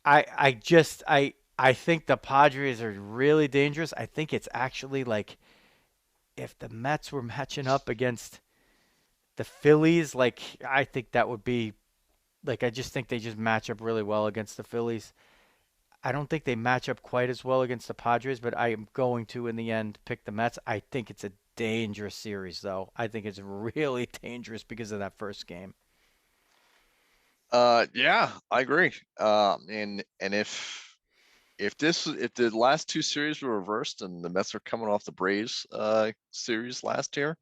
I think the Padres are really dangerous. I think it's actually like if the Mets were matching up against the Phillies, like I think that would be like I just think they just match up really well against the Phillies. I don't think they match up quite as well against the Padres, but I am going to, in the end, pick the Mets. I think it's a dangerous series, though. I think it's really dangerous because of that first game. Yeah, I agree. And if the last 2 series were reversed and the Mets are coming off the Braves series last year,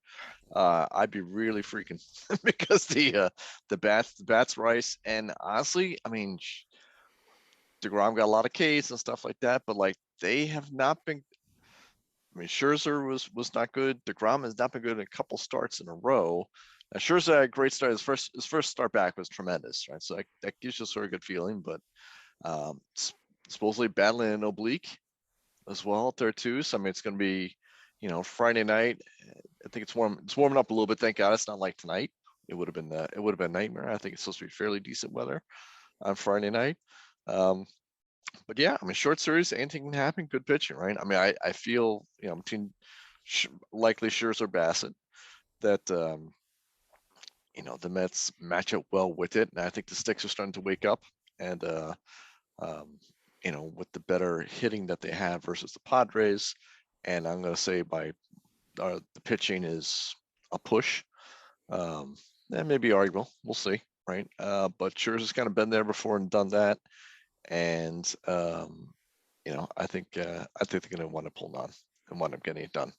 I'd be really freaking because the bats Rice, and honestly, I mean, DeGrom got a lot of Ks and stuff like that, but like they have not been. I mean, Scherzer was not good. DeGrom has not been good in a couple starts in a row. Now, Scherzer had a great start. His first start back was tremendous, right? So that gives you a sort of good feeling. But supposedly battling an oblique as well out there too. So I mean, it's going to be, Friday night. I think it's warming up a little bit. Thank God it's not like tonight. It would have been a nightmare. I think it's supposed to be fairly decent weather on Friday night. But yeah, I mean, short series, anything can happen. Good pitching, right? I mean, I feel, between likely Scherzer or Bassett that, the Mets match up well with it. And I think the sticks are starting to wake up. And, with the better hitting that they have versus the Padres. And I'm going to say the pitching is a push. That may be arguable. We'll see, right? But Scherzer's kind of been there before and done that. And I think they're going to want to pull on and wind up getting it done.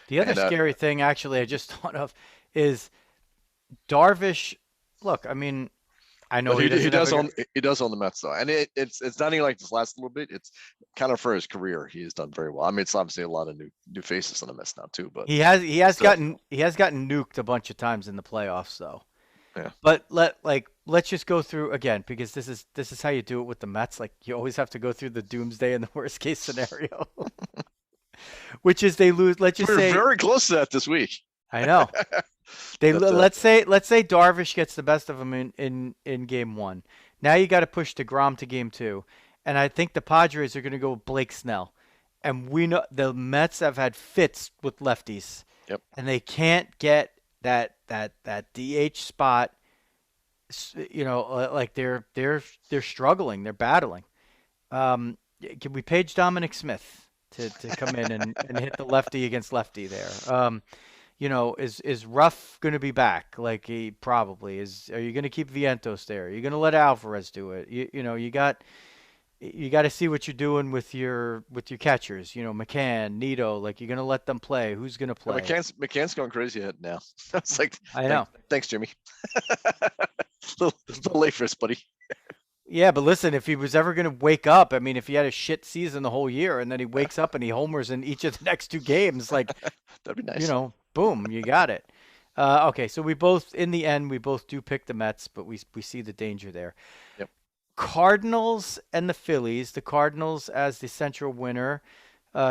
The other scary thing, actually, I just thought of is Darvish. Look, I mean, I know he does own the Mets though, and it's not even like this last little bit. It's kind of for his career, he has done very well. I mean, it's obviously a lot of new faces on the Mets now too, but he has gotten nuked a bunch of times in the playoffs though. Yeah. But let's just go through again, because this is how you do it with the Mets. Like, you always have to go through the doomsday and the worst case scenario, which is they lose. Let's just say we're very close to that this week. I know. Let's say Darvish gets the best of them in game 1. Now you got to push DeGrom to game 2, and I think the Padres are going to go with Blake Snell, and we know the Mets have had fits with lefties. Yep. And they can't get that DH spot. Like they're struggling. They're battling. Can we page Dominic Smith? to come in and hit the lefty against lefty there. Is Ruff going to be back? Like he probably is. Are you going to keep Vientos there? Are you going to let Alvarez do it? You got to see what you're doing with your catchers. McCann, Nito. Like you're going to let them play. Who's going to Yeah, play? McCann's going crazy ahead now. It's like, I know. thanks, Jimmy. little late for us, buddy. Yeah, but listen, if he was ever going to wake up, I mean, if he had a shit season the whole year and then he wakes up and he homers in each of the next two games, like, That'd be nice. boom, you got it. Okay, so in the end, we both do pick the Mets, but we see the danger there. Yep. Cardinals and the Phillies. The Cardinals, as the central winner,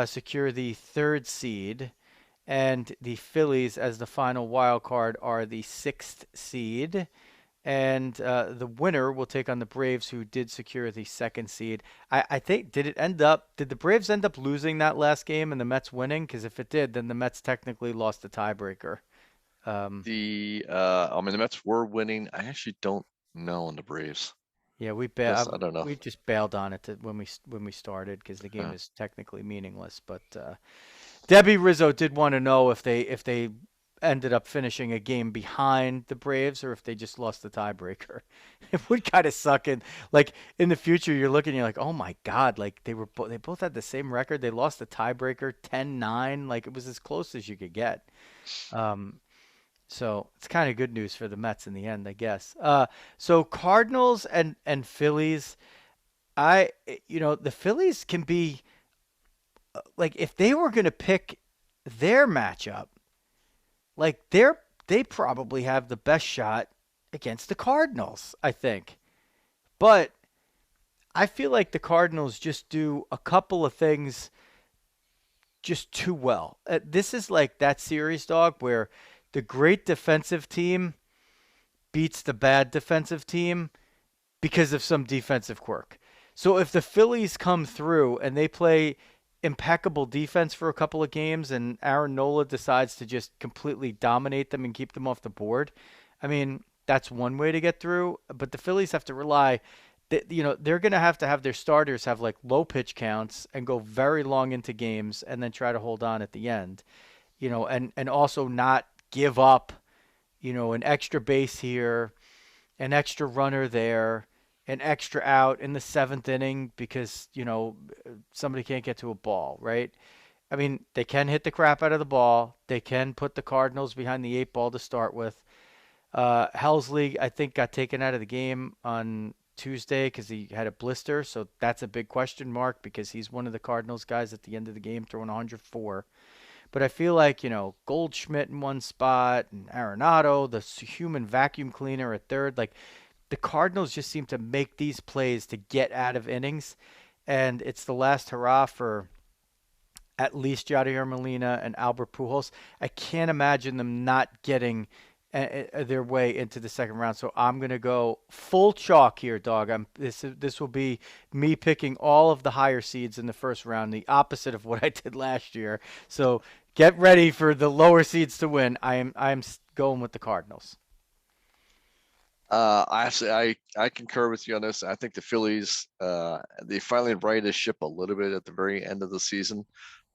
secure the third seed, and the Phillies, as the final wild card, are the sixth seed. And the winner will take on the Braves, who did secure the second seed. I think, did the Braves end up losing that last game and the Mets winning? Because if it did, then the Mets technically lost the tiebreaker. The Mets were winning. I actually don't know on the Braves. Yeah, I don't know. we just bailed on it when we started because the game is technically meaningless. But Debbie Rizzo did want to know if they ended up finishing a game behind the Braves or if they just lost the tiebreaker. It would kind of suck. And like in the future, you're like, oh my God, like they both had the same record. They lost the tiebreaker 10-9. Like it was as close as you could get. So it's kind of good news for the Mets in the end, I guess. So Cardinals and Phillies, the Phillies can be like if they were going to pick their matchup, like they probably have the best shot against the Cardinals, I think. But I feel like the Cardinals just do a couple of things just too well. This is like that series, Dog, where the great defensive team beats the bad defensive team because of some defensive quirk. So if the Phillies come through and they play impeccable defense for a couple of games and Aaron Nola decides to just completely dominate them and keep them off the board, I mean, that's one way to get through. But the Phillies have to rely, they're going to have their starters have like low pitch counts and go very long into games and then try to hold on at the end, and also not give up, an extra base here, an extra runner there, an extra out in the seventh inning because, somebody can't get to a ball, right? I mean, they can hit the crap out of the ball. They can put the Cardinals behind the eight ball to start with. Helsley, I think, got taken out of the game on Tuesday because he had a blister. So that's a big question mark because he's one of the Cardinals guys at the end of the game throwing 104. But I feel like, Goldschmidt in one spot and Arenado, the human vacuum cleaner at third, like the Cardinals just seem to make these plays to get out of innings. And it's the last hurrah for at least Yadier Molina and Albert Pujols. I can't imagine them not getting their way into the second round. So I'm going to go full chalk here, Dog. This will be me picking all of the higher seeds in the first round, the opposite of what I did last year. So get ready for the lower seeds to win. I'm going with the Cardinals. I concur with you on this. I think the Phillies, they finally righted the ship a little bit at the very end of the season,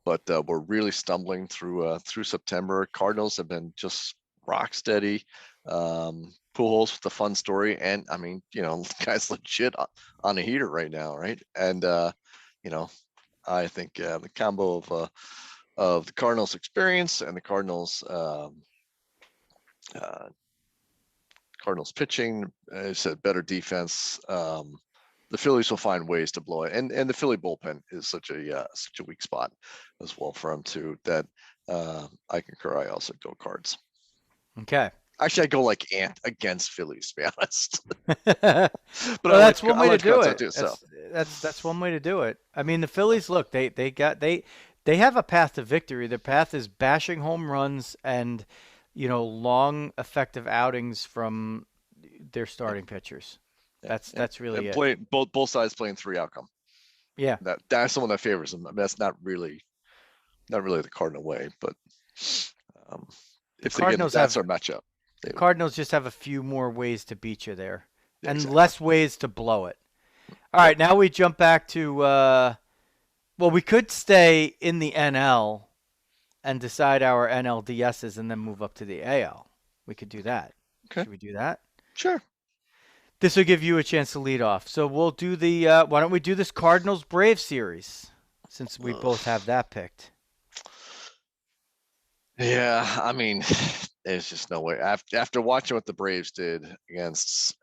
but we're really stumbling through September. Cardinals have been just rock steady. Pujols with the fun story, and I mean, the guy's legit on a heater right now, right? And I think the combo of the Cardinals' experience and the Cardinals pitching, said better defense. The Phillies will find ways to blow it, and the Philly bullpen is such a weak spot as well for them too. That I concur. I also go Cards. Okay. Actually, I go like Ant against Phillies, to be honest. But well, that's one way to do it. Too, so. That's one way to do it. I mean, the Phillies, look, they have a path to victory. Their path is bashing home runs and long effective outings from their starting pitchers. That's really it. Both sides playing 3 outcome. Yeah, that's someone that favors them. I mean, that's not really the Cardinal way, but if they get that's our matchup. The Cardinals just have a few more ways to beat you there, and exactly. less ways to blow it. All right, now we jump back to Well, we could stay in the NL and decide our NLDSs and then move up to the AL. We could do that. Okay, Should we do that? sure. This will give you a chance to lead off. So we'll do the. Why don't we do this Cardinals Braves series since we Ugh. both have that picked? Yeah, I mean, there's just no way. After watching what the Braves did against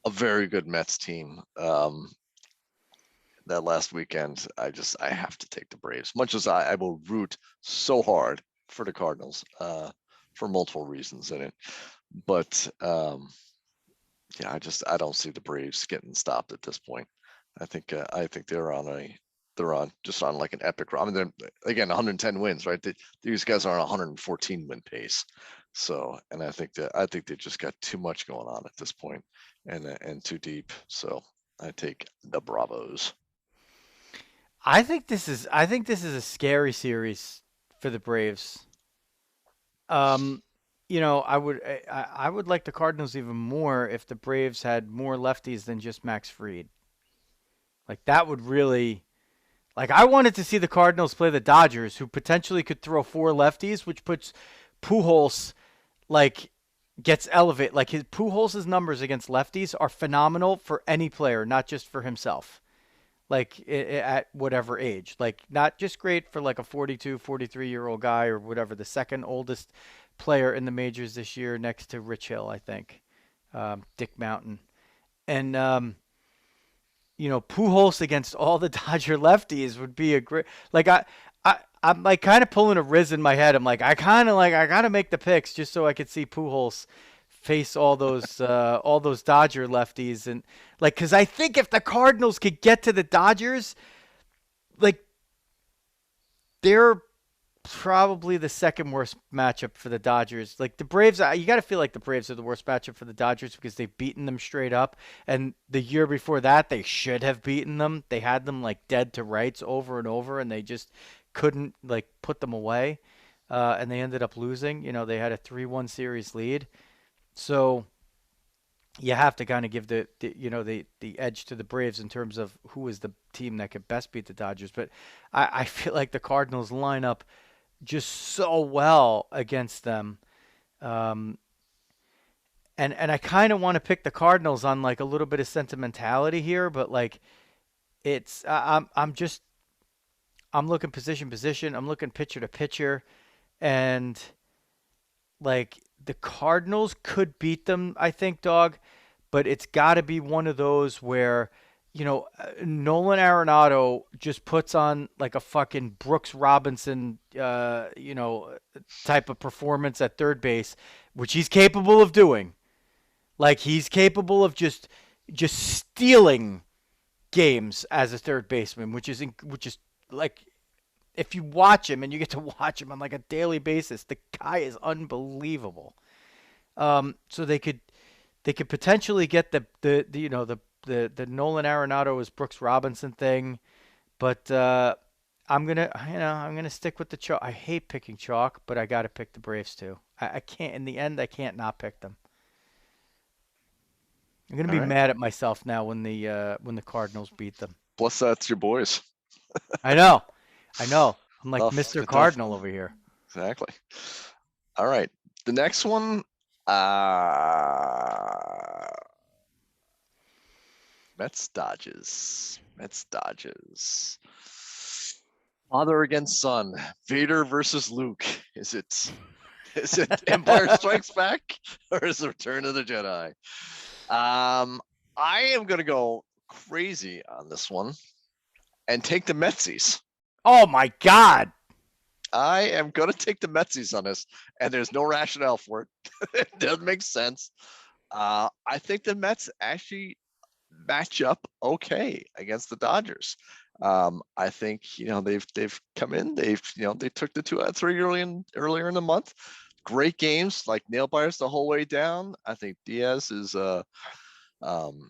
a very good Mets team, that last weekend, I have to take the Braves. Much as I will root so hard for the Cardinals, for multiple reasons in it, but yeah, I don't see the Braves getting stopped at this point. I think they're on just on like an epic run. I mean, they're again 110 wins, right? These guys are on a 114 win pace. So, and I think they just got too much going on at this point, and too deep. So, I take the Bravos. I think this is a scary series for the Braves. Um, I would like the Cardinals even more if the Braves had more lefties than just Max Fried. Like that would really like I wanted to see the Cardinals play the Dodgers, who potentially could throw four lefties, which puts Pujols like gets elevated. Like his Pujols' numbers against lefties are phenomenal for any player, not just for himself. Like at whatever age. Like not just great for like a 42, 43-year-old guy or whatever, the second oldest player in the majors this year next to Rich Hill, I think. Dick Mountain. And Pujols against all the Dodger lefties would be a great. Like I'm like kind of pulling a Riz in my head. I'm like I gotta make the picks just so I could see Pujols face all those Dodger lefties and like because I think if the Cardinals could get to the Dodgers, like they're probably the second worst matchup for the Dodgers. Like the Braves, you got to feel like the Braves are the worst matchup for the Dodgers because they've beaten them straight up. And the year before that, they should have beaten them. They had them like dead to rights over and over, and they just couldn't like put them away. And they ended up losing. They had a 3-1 series lead. So you have to kind of give the edge to the Braves in terms of who is the team that could best beat the Dodgers. But I feel like the Cardinals line up just so well against them. Um, and I kind of want to pick the Cardinals on like a little bit of sentimentality here, but like I'm looking position. I'm looking pitcher to pitcher, and like the Cardinals could beat them. I think, Dog, but it's got to be one of those where Nolan Arenado just puts on like a fucking Brooks Robinson, type of performance at third base, which he's capable of doing. Like he's capable of just stealing games as a third baseman, which is like if you watch him and you get to watch him on like a daily basis, the guy is unbelievable. So they could potentially get the Nolan Arenado is Brooks Robinson thing, but I'm gonna stick with the chalk. I hate picking chalk, but I got to pick the Braves too. I can't in the end. I can't not pick them. I'm gonna All be right. mad at myself now when the Cardinals beat them. Plus, that's your boys. I know, I know. I'm like Tough. It's Mr. a tough Cardinal one. over here. Exactly. All right. The next one, Mets Dodgers. Mets Dodgers. Father against son. Vader versus Luke. Is it Empire Strikes Back or is it Return of the Jedi? I am gonna go crazy on this one and take the Metsies. Oh my God! I am gonna take the Metsies on this, and there's no rationale for it. It doesn't make sense. I think the Mets actually match up okay against the Dodgers. I think they've come in. They took the 2 out of 3 earlier in the month. Great games, like nail biters the whole way down. I think Diaz is um,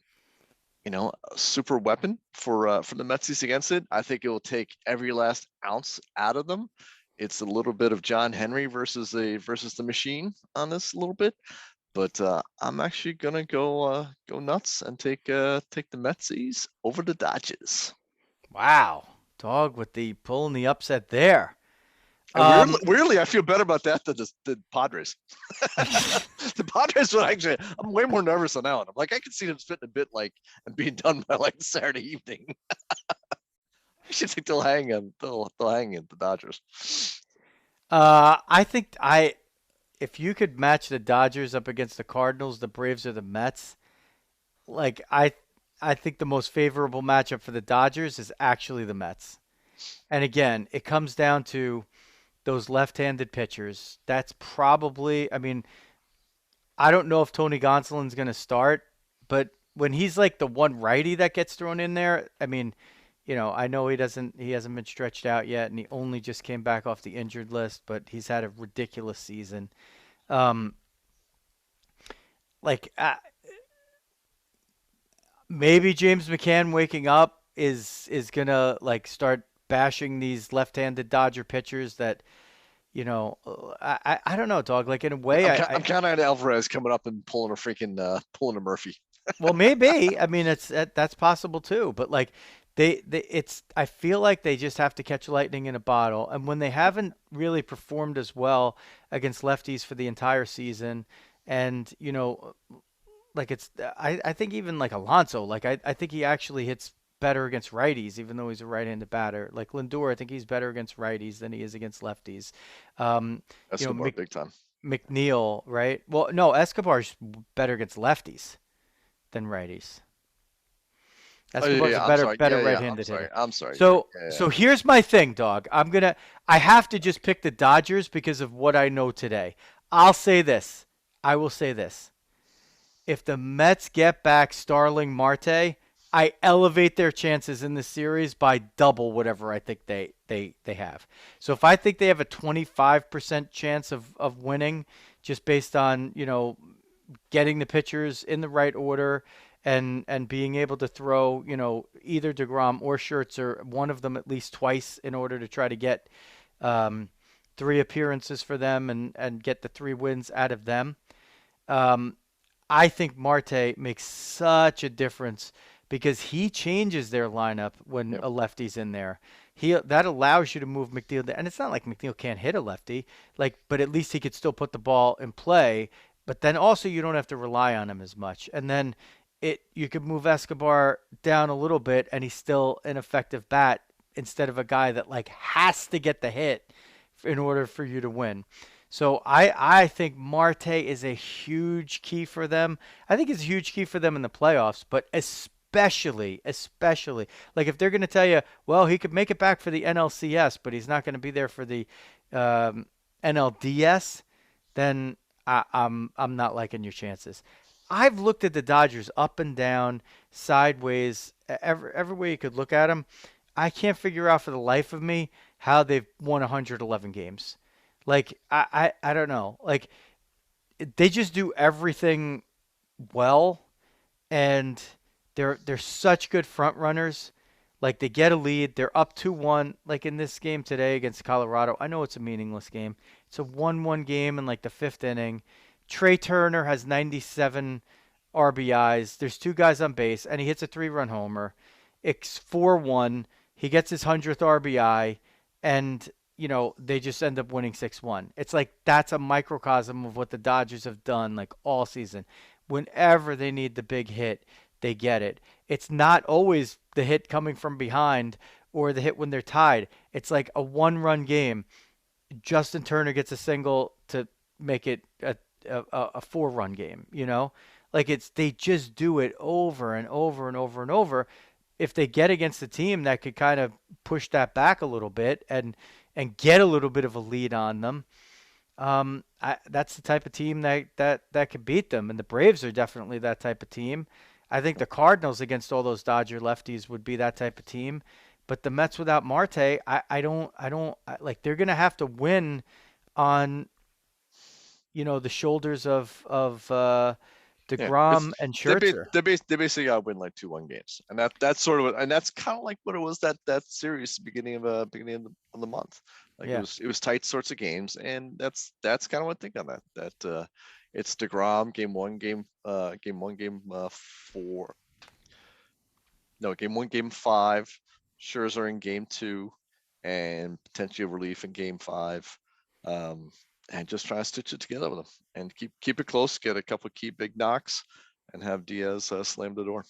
a super weapon for the Metsies against it. I think it will take every last ounce out of them. It's a little bit of John Henry versus the machine on this a little bit, but I'm actually gonna go nuts and take the Metsies over the Dodgers. Wow. Dog with the pulling the upset there. And weirdly, I feel better about that than the Padres. The Padres would actually, I'm way more nervous on that one. I'm like, I could see them spitting a bit like and being done by like Saturday evening. I should think they'll hang in. They'll hang in the Dodgers. I think if you could match the Dodgers up against the Cardinals, the Braves, or the Mets, like I think the most favorable matchup for the Dodgers is actually the Mets. And again, it comes down to those left-handed pitchers. That's probably, I mean, I don't know if Tony Gonsolin's going to start, but when he's like the one righty that gets thrown in there, I mean, I know he hasn't been stretched out yet, and he only just came back off the injured list, but he's had a ridiculous season. Um, like maybe James McCann waking up is gonna like start bashing these left-handed Dodger pitchers that I don't know, dog. Like in a way, I'm counting on Alvarez coming up and pulling a Murphy. Well, maybe. I mean, that's possible too. But like, it's. I feel like they just have to catch lightning in a bottle. And when they haven't really performed as well against lefties for the entire season, and like I think even like Alonso, like I think he actually hits better against righties, even though he's a right-handed batter. Like Lindor, I think he's better against righties than he is against lefties. That's big time. McNeil, right? Well, no, Escobar's better against lefties than righties. Escobar's a better right-handed hitter. I'm sorry. So here's my thing, dog. I have to just pick the Dodgers because of what I know today. I'll say this. I will say this. If the Mets get back Starling Marte, I elevate their chances in the series by double whatever I think they have. So if I think they have a 25% chance of winning just based on, getting the pitchers in the right order and being able to throw, either DeGrom or Scherzer, one of them at least twice in order to try to get 3 appearances for them and get the 3 wins out of them. I think Marte makes such a difference because he changes their lineup when a lefty's in there. That allows you to move McNeil, and it's not like McNeil can't hit a lefty, but at least he could still put the ball in play. But then also you don't have to rely on him as much. And then you could move Escobar down a little bit, and he's still an effective bat instead of a guy that like has to get the hit in order for you to win. So I think Marte is a huge key for them. I think it's a huge key for them in the playoffs, but especially like if they're going to tell you, well, he could make it back for the NLCS, but he's not going to be there for the NLDS, then I'm not liking your chances. I've looked at the Dodgers up and down, sideways, every way you could look at them. I can't figure out for the life of me how they've won 111 games. Like I don't know. Like they just do everything well, and they're such good front runners. Like they get a lead, they're up 2-1. Like in this game today against Colorado, I know it's a meaningless game. It's a 1-1 game in like the 5th inning. Trey Turner has 97 RBIs. There's 2 guys on base, and he hits a 3-run homer. It's 4-1. He gets his 100th RBI, and they just end up winning 6-1. It's like that's a microcosm of what the Dodgers have done like all season. Whenever they need the big hit, they get it. It's not always the hit coming from behind or the hit when they're tied. It's like a 1-run game. Justin Turner gets a single to make it a 4-run game, Like they just do it over and over and over and over. If they get against a team that could kind of push that back a little bit and get a little bit of a lead on them, that's the type of team that could beat them. And the Braves are definitely that type of team. I think the Cardinals against all those Dodger lefties would be that type of team. But the Mets without Marte, I don't like they're gonna have to win on the shoulders of DeGrom and Scherzer. They basically got to win like 2-1 games, and that's sort of and that's kind of like what it was that series beginning of the month. Like it was tight sorts of games, and that's kind of what I think on that it's DeGrom game 1 game 4. No, game 1 game 5. Scherzer in game 2 and potentially a relief in game 5. And just try to stitch it together with him and keep it close, get a couple of key big knocks, and have Diaz slam the door.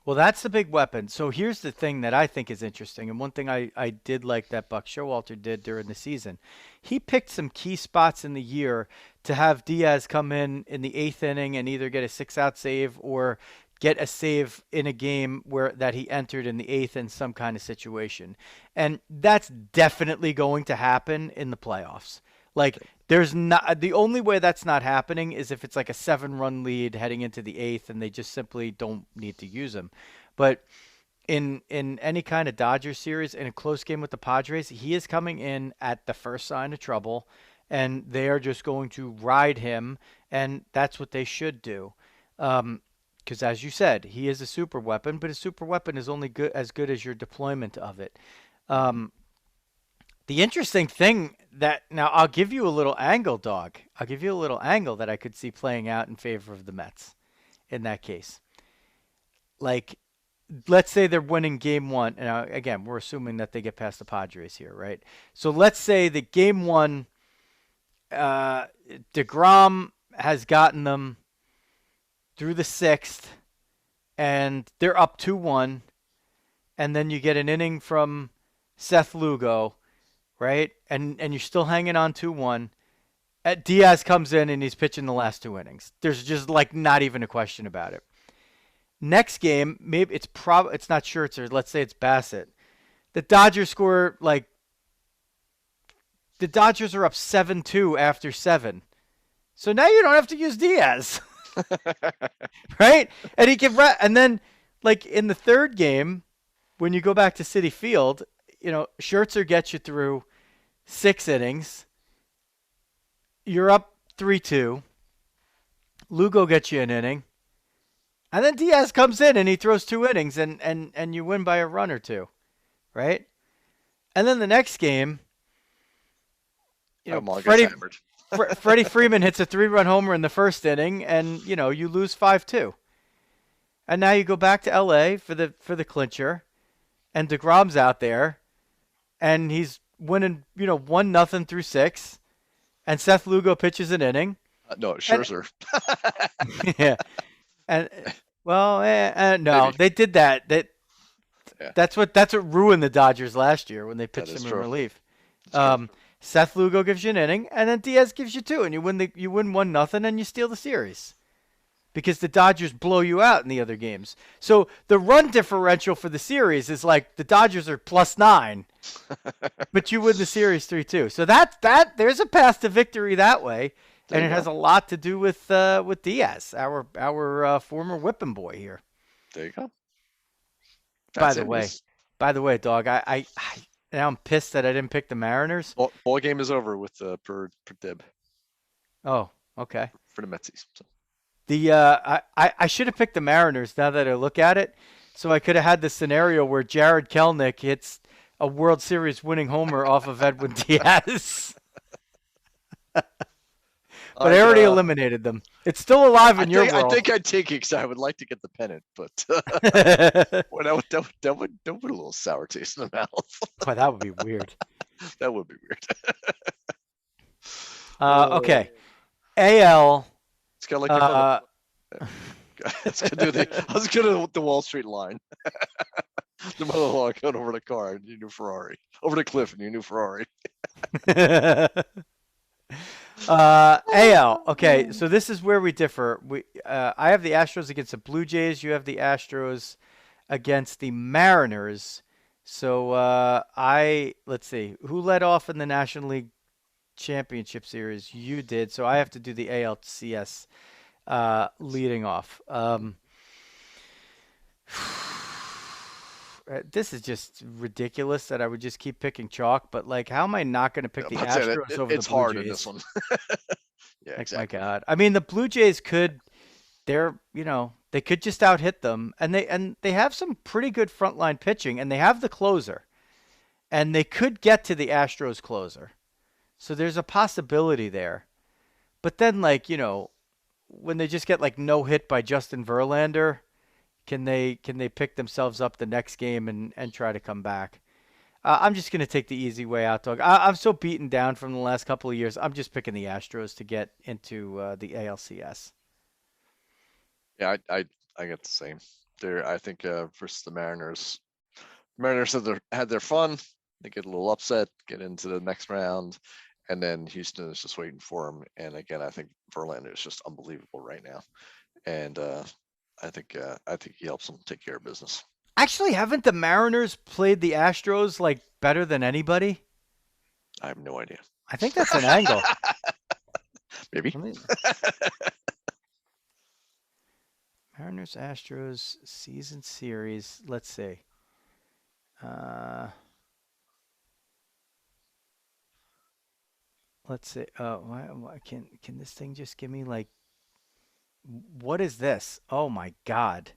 Well, that's the big weapon. So here's the thing that I think is interesting, and one thing I did like that Buck Showalter did during the season. He picked some key spots in the year to have Diaz come in the 8th inning and either get a 6-out save or get a save in a game where that he entered in the 8th in some kind of situation. And that's definitely going to happen in the playoffs. Like, there's not, the only way that's not happening is if it's like a 7-run lead heading into the 8th and they just simply don't need to use him. But in any kind of Dodgers series, in a close game with the Padres, he is coming in at the first sign of trouble, and they are just going to ride him, and that's what they should do. Because as you said, he is a super weapon, but a super weapon is only as good as your deployment of it. The interesting thing that now I'll give you a little angle, Dog. I'll give you a little angle that I could see playing out in favor of the Mets in that case. Like, let's say they're winning game 1. And again, we're assuming that they get past the Padres here, right? So let's say that game 1, DeGrom has gotten them through the 6th, and they're up 2-1, and then you get an inning from Seth Lugo, right? And you're still hanging on 2-1. Diaz comes in and he's pitching the last 2 innings. There's just like not even a question about it. Next game, maybe it's not Scherzer. Let's say it's Bassett. The Dodgers score the Dodgers are up 7-2 after 7. So now you don't have to use Diaz. Right? And he can and then like in the 3rd game, when you go back to Citi Field, Scherzer gets you through 6 innings. You're up 3-2. Lugo gets you an inning. And then Diaz comes in and he throws 2 innings and you win by a run or 2. Right? And then the next game, Freddie Freeman hits a 3-run homer in the 1st inning and, you lose 5-2. And now you go back to LA for the clincher, and DeGrom's out there and he's winning, 1-0 through 6, and Seth Lugo pitches an inning. No, Scherzer. Yeah, and no, Maybe. they did that. That's what ruined the Dodgers last year when they pitched him in relief. Seth Lugo gives you an inning, and then Diaz gives you 2, and you win 1-0, and you steal the series. Because the Dodgers blow you out in the other games. So the run differential for the series is like the Dodgers are +9, but you win the series 3-2. So there's a path to victory that way, and it has a lot to do with Diaz, our former whipping boy here. There you go. By the way, Dog, I now I'm pissed that I didn't pick the Mariners. Ball game is over with per dib. Oh, okay. For the Metsies. So. I should have picked the Mariners now that I look at it. So I could have had the scenario where Jared Kelenic hits a World Series winning homer off of Edwin Diaz. But I already eliminated them. It's still alive in your world. I think I'd take it because I would like to get the pennant, but that would a little sour taste in the mouth. Boy, that would be weird. That would be weird. Okay. AL. It's kind of like I was gonna do the Wall Street line. The mother-in-law going over the car in your new Ferrari, over the cliff in your new Ferrari. AL. Okay, so this is where we differ. I have the Astros against the Blue Jays. You have the Astros against the Mariners. So let's see, who led off in the National League Championship Series? You did. So I have to do the ALCS leading off. This is just ridiculous that I would just keep picking chalk, but like, how am I not going to pick the Astros over the Blue Jays? It's hard in this one. Yeah, exactly. My God. I mean, the Blue Jays they could just out hit them, and they have some pretty good frontline pitching, and they have the closer, and they could get to the Astros closer. So there's a possibility there. But then, like, when they just get like no hit by Justin Verlander, can they pick themselves up the next game and try to come back? I'm just gonna take the easy way out, Dog. I'm so beaten down from the last couple of years. I'm just picking the Astros to get into the ALCS. Yeah, I get the same. There, I think versus the Mariners. Mariners had their fun. They get a little upset, get into the next round, and then Houston is just waiting for them. And again, I think Verlander is just unbelievable right now, and I think he helps them take care of business. Actually, haven't the Mariners played the Astros like better than anybody? I have no idea. I think that's an angle. Maybe. Let me... Mariners Astros season series. Let's see. Let's see. Why can this thing just give me like what is this? Oh my God.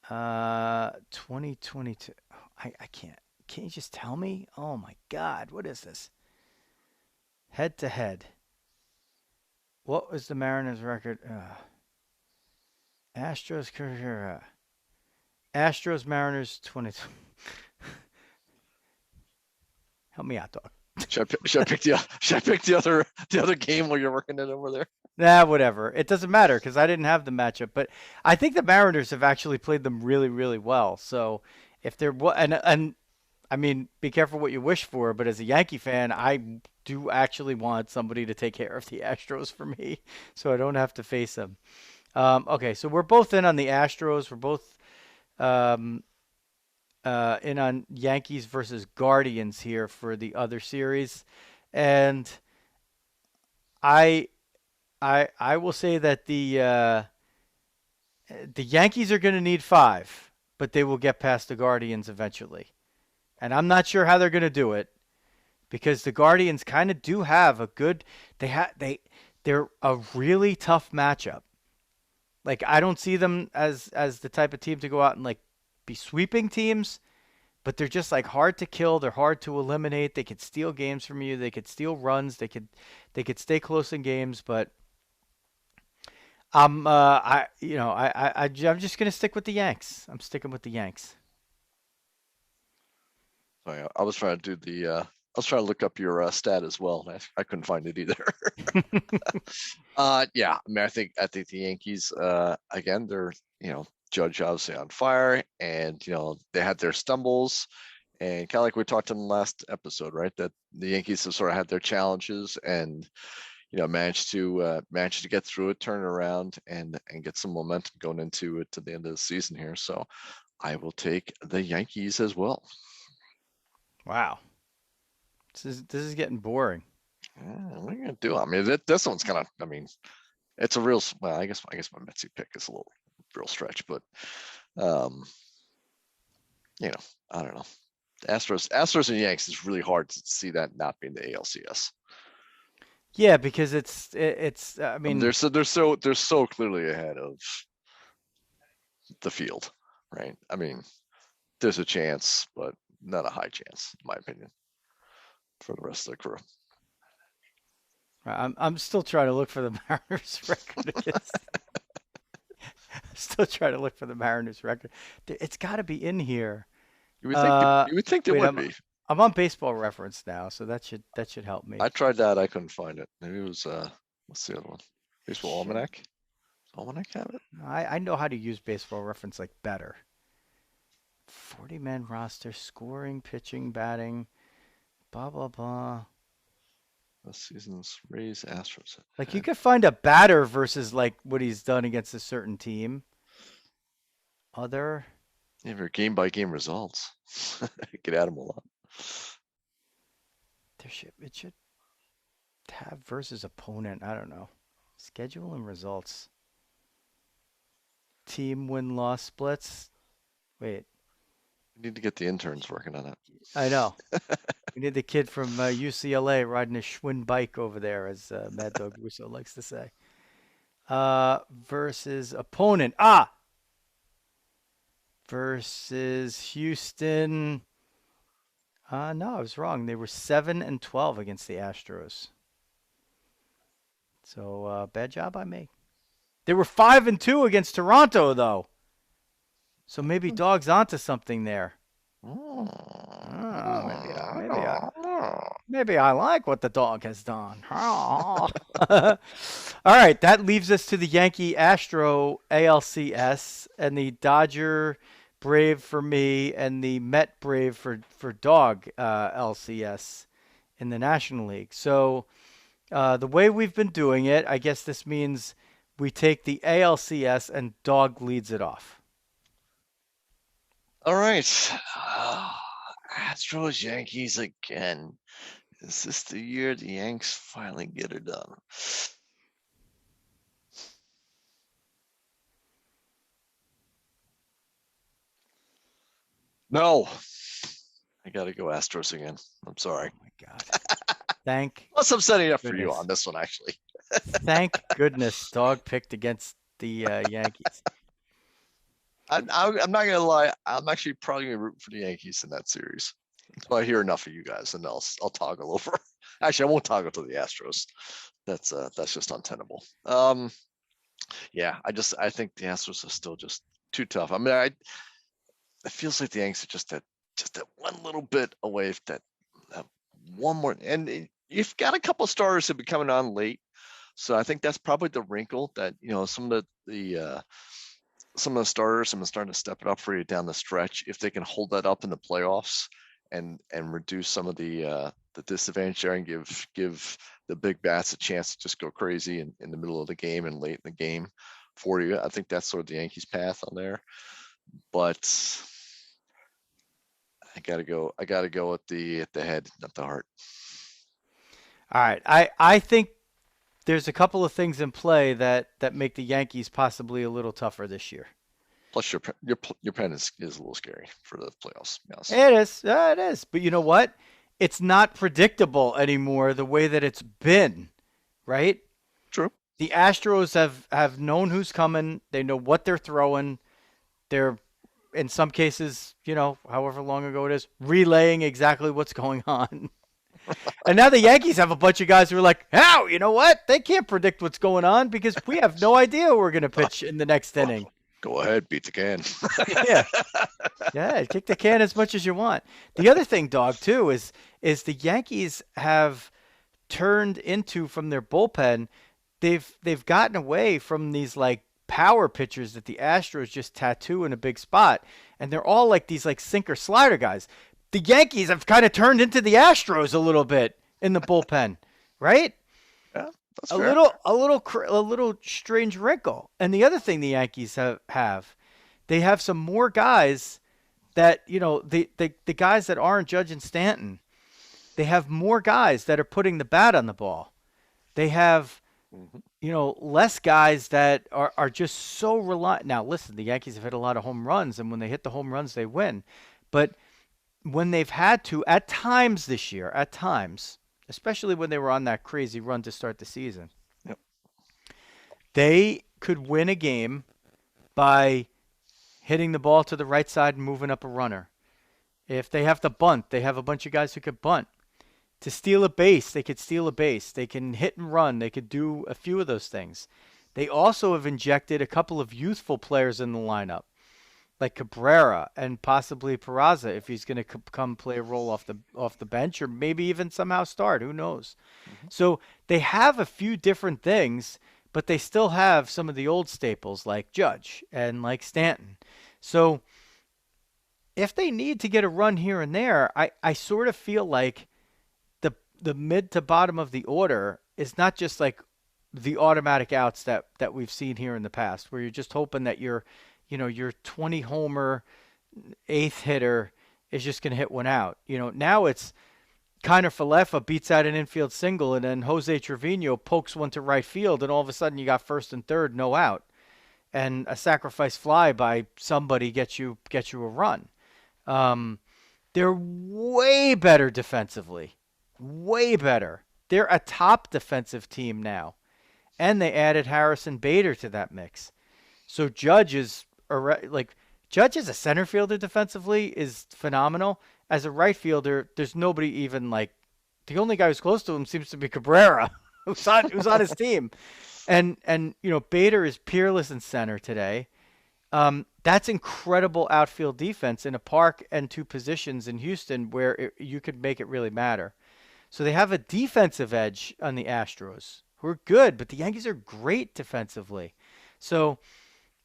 2022. I can't. Can you just tell me? Oh my God. What is this? Head to head. What was the Mariners record? Astros career. Astros Mariners 20. Help me out, Dog. Should I pick the other game while you're working it over there? Nah, whatever. It doesn't matter because I didn't have the matchup. But I think the Mariners have actually played them really, really well. So if they're and I mean, be careful what you wish for. But as a Yankee fan, I do actually want somebody to take care of the Astros for me, so I don't have to face them. Okay, so we're both in on the Astros. We're both um, in on Yankees versus Guardians here for the other series, and I I will say that the Yankees are going to need 5, but they will get past the Guardians eventually, and I'm not sure how they're going to do it because the Guardians kind of do have a good they're a really tough matchup. Like I don't see them as the type of team to go out and like be sweeping teams, but they're just like hard to kill. They're hard to eliminate. They could steal games from you. They could steal runs. They could stay close in games. But I'm just gonna stick with the Yanks. I'm sticking with the Yanks. Sorry, I was trying to do I was trying to look up your stat as well. I couldn't find it either. Yeah, I mean, I think the Yankees, again, they're Judge obviously on fire, and they had their stumbles, and kind of like we talked in the last episode, right? That the Yankees have sort of had their challenges, and managed to get through it, turn it around, and get some momentum going into it to the end of the season here. So I will take the Yankees as well. Wow, this is getting boring. Yeah, what are you gonna do? I mean, this one's kind of. I mean, it's a real. Well, I guess my Metsy pick is a little real stretch, but um, I don't know. Astros and Yanks is really hard to see that not being the ALCS. Yeah, because it's. I mean, they're so clearly ahead of the field, right? I mean, there's a chance, but not a high chance, in my opinion, for the rest of the crew. I'm still trying to look for the Mariners record against. Still trying to look for the Mariners record. It's got to be in here. You would think there Wait, would be. I'm on Baseball Reference now, so that should help me. I tried that. I couldn't find it. Maybe it was what's the other one? Baseball Shit. Almanac. Does Almanac have it? I know how to use Baseball Reference like better. 40-man roster, scoring, pitching, batting, blah blah blah. Last season's Rays Astros. Like you could find a batter versus like what he's done against a certain team. Other. Yeah, your game by game results. Get at them a lot. It should have versus opponent. I don't know. Schedule and results. Team win loss splits. Wait, We need to get the interns working on it. I know. We need the kid from UCLA riding a Schwinn bike over there, as Mad Dog Russo likes to say. Versus opponent. Versus Houston. No, I was wrong. They were 7-12 against the Astros. So bad job by me. They were 5-2 against Toronto, though. So maybe Dog's onto something there. Mm, Oh, I don't know. maybe I like what the dog has done. Oh. All right, that leaves us to the Yankee Astro ALCS and the Dodger Brave for me and the Met Brave for Dog LCS in the National League. So the way we've been doing it, I guess this means we take the ALCS and Dog leads it off. All right. Astros, Yankees again. Is this the year the Yanks finally get it done? No. I got to go Astros again. I'm sorry. Oh my God. Thank Plus, I'm setting it up for you goodness. on this one, actually. Thank goodness Dog picked against the Yankees. I'm not going to lie. I'm actually probably going to root for the Yankees in that series. Until I hear enough of you guys, and I'll toggle over. Actually, I won't toggle to the Astros. That's just untenable. Yeah, I think the Astros are still just too tough. I mean, it feels like the Yankees are just that one little bit away from that one more. And you've got a couple of starters that have been coming on late, so I think that's probably the wrinkle that some of the starters have been starting to step it up for you down the stretch. If they can hold that up in the playoffs and reduce some of the disadvantage there and give the big bats a chance to just go crazy in the middle of the game and late in the game for you, I think that's sort of the Yankees' path on there. But I gotta go with the head, not the heart. All right. I think there's a couple of things in play that make the Yankees possibly a little tougher this year. Plus, your pen is a little scary for the playoffs. Yes. It is. It is. But you know what? It's not predictable anymore the way that it's been, right? True. The Astros have known who's coming. They know what they're throwing. They're, in some cases, however long ago it is, relaying exactly what's going on. And now the Yankees have a bunch of guys who are like, "How? You know what? They can't predict what's going on because we have no idea who we're going to pitch in the next inning." Go ahead, beat the can. Yeah. Yeah, kick the can as much as you want. The other thing, Dog, too, is the Yankees have turned into, from their bullpen, they've gotten away from these like power pitchers that the Astros just tattoo in a big spot, and they're all like these like sinker slider guys. The Yankees have kind of turned into the Astros a little bit in the bullpen, right? Yeah, that's A fair. little strange wrinkle. And the other thing the Yankees have they have some more guys that the guys that aren't Judge and Stanton. They have more guys that are putting the bat on the ball. They have less guys that are just so reliant. Now, listen, the Yankees have hit a lot of home runs, and when they hit the home runs, they win. But when they've had to, at times this year, especially when they were on that crazy run to start the season, Yep. they could win a game by hitting the ball to the right side and moving up a runner. If they have to bunt, they have a bunch of guys who could bunt. To steal a base, they could steal a base. They can hit and run. They could do a few of those things. They also have injected a couple of youthful players in the lineup, like Cabrera and possibly Peraza, if he's going to come play a role off the bench, or maybe even somehow start. Who knows? So they have a few different things, but they still have some of the old staples like Judge and like Stanton. So if they need to get a run here and there, I sort of feel like the mid to bottom of the order is not just like the automatic outs that we've seen here in the past, where you're just hoping that your 20 homer eighth hitter is just going to hit one out. Now it's Kiner Falefa beats out an infield single, and then Jose Trevino pokes one to right field, and all of a sudden you got first and third, no out, and a sacrifice fly by somebody gets you a run. They're way better defensively. Way better. They're a top defensive team now. And they added Harrison Bader to that mix. So Judge as a center fielder defensively is phenomenal. As a right fielder, there's nobody even the only guy who's close to him seems to be Cabrera, who's on his team. And Bader is peerless in center today. That's incredible outfield defense in a park and two positions in Houston where you could make it really matter. So they have a defensive edge on the Astros, who are good, but the Yankees are great defensively. So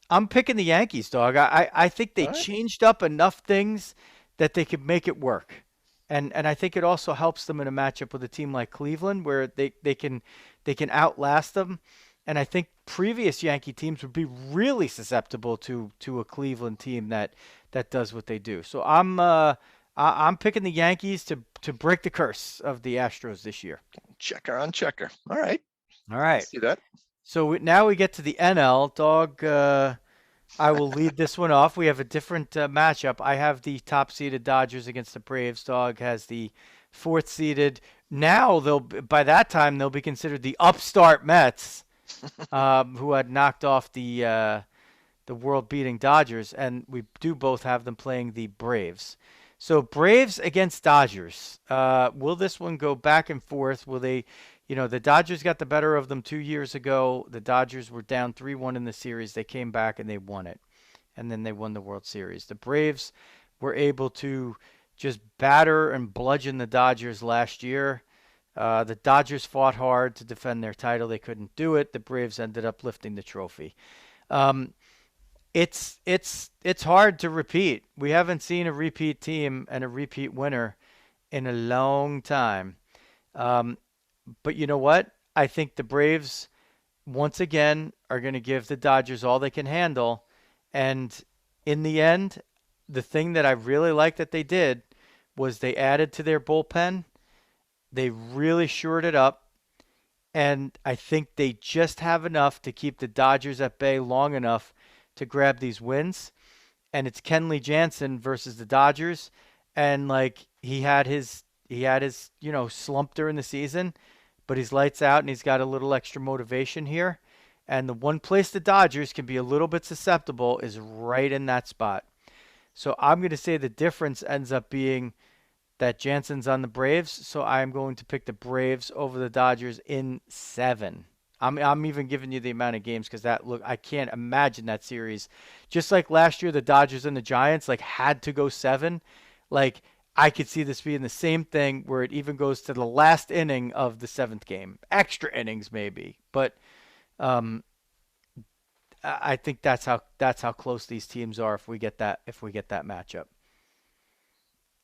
I'm picking the Yankees, dog. I think they All right. changed up enough things that they could make it work. And I think it also helps them in a matchup with a team like Cleveland where they can outlast them. And I think previous Yankee teams would be really susceptible to a Cleveland team that does what they do. So I'm picking the Yankees to break the curse of the Astros this year. Checker on checker. All right. All right. See that? So now we get to the NL. Dog, I will lead this one off. We have a different matchup. I have the top seeded Dodgers against the Braves. Dog has the fourth seeded. Now by that time they'll be considered the upstart Mets, who had knocked off the world beating Dodgers, and we do both have them playing the Braves. So Braves against Dodgers. Will this one go back and forth? Will they, the Dodgers got the better of them 2 years ago. The Dodgers were down 3-1 in the series. They came back and they won it. And then they won the World Series. The Braves were able to just batter and bludgeon the Dodgers last year. The Dodgers fought hard to defend their title. They couldn't do it. The Braves ended up lifting the trophy. Um, it's hard to repeat. We haven't seen a repeat team and a repeat winner in a long time. Um, but you know what? I think the Braves once again are going to give the Dodgers all they can handle, and in the end, the thing that I really like that they did was they added to their bullpen. They really shored it up, and I think they just have enough to keep the Dodgers at bay long enough to grab these wins. And it's Kenley Jansen versus the Dodgers, and like he had his slump during the season, but he's lights out and he's got a little extra motivation here. And the one place the Dodgers can be a little bit susceptible is right in that spot. So I'm going to say the difference ends up being that Jansen's on the Braves, so I'm going to pick the Braves over the Dodgers in 7. I'm even giving you the amount of games because I can't imagine that series. Just like last year, the Dodgers and the Giants like had to go 7. Like I could see this being the same thing where it even goes to the last inning of the 7th game, extra innings maybe. But um, I think that's how close these teams are if we get that matchup.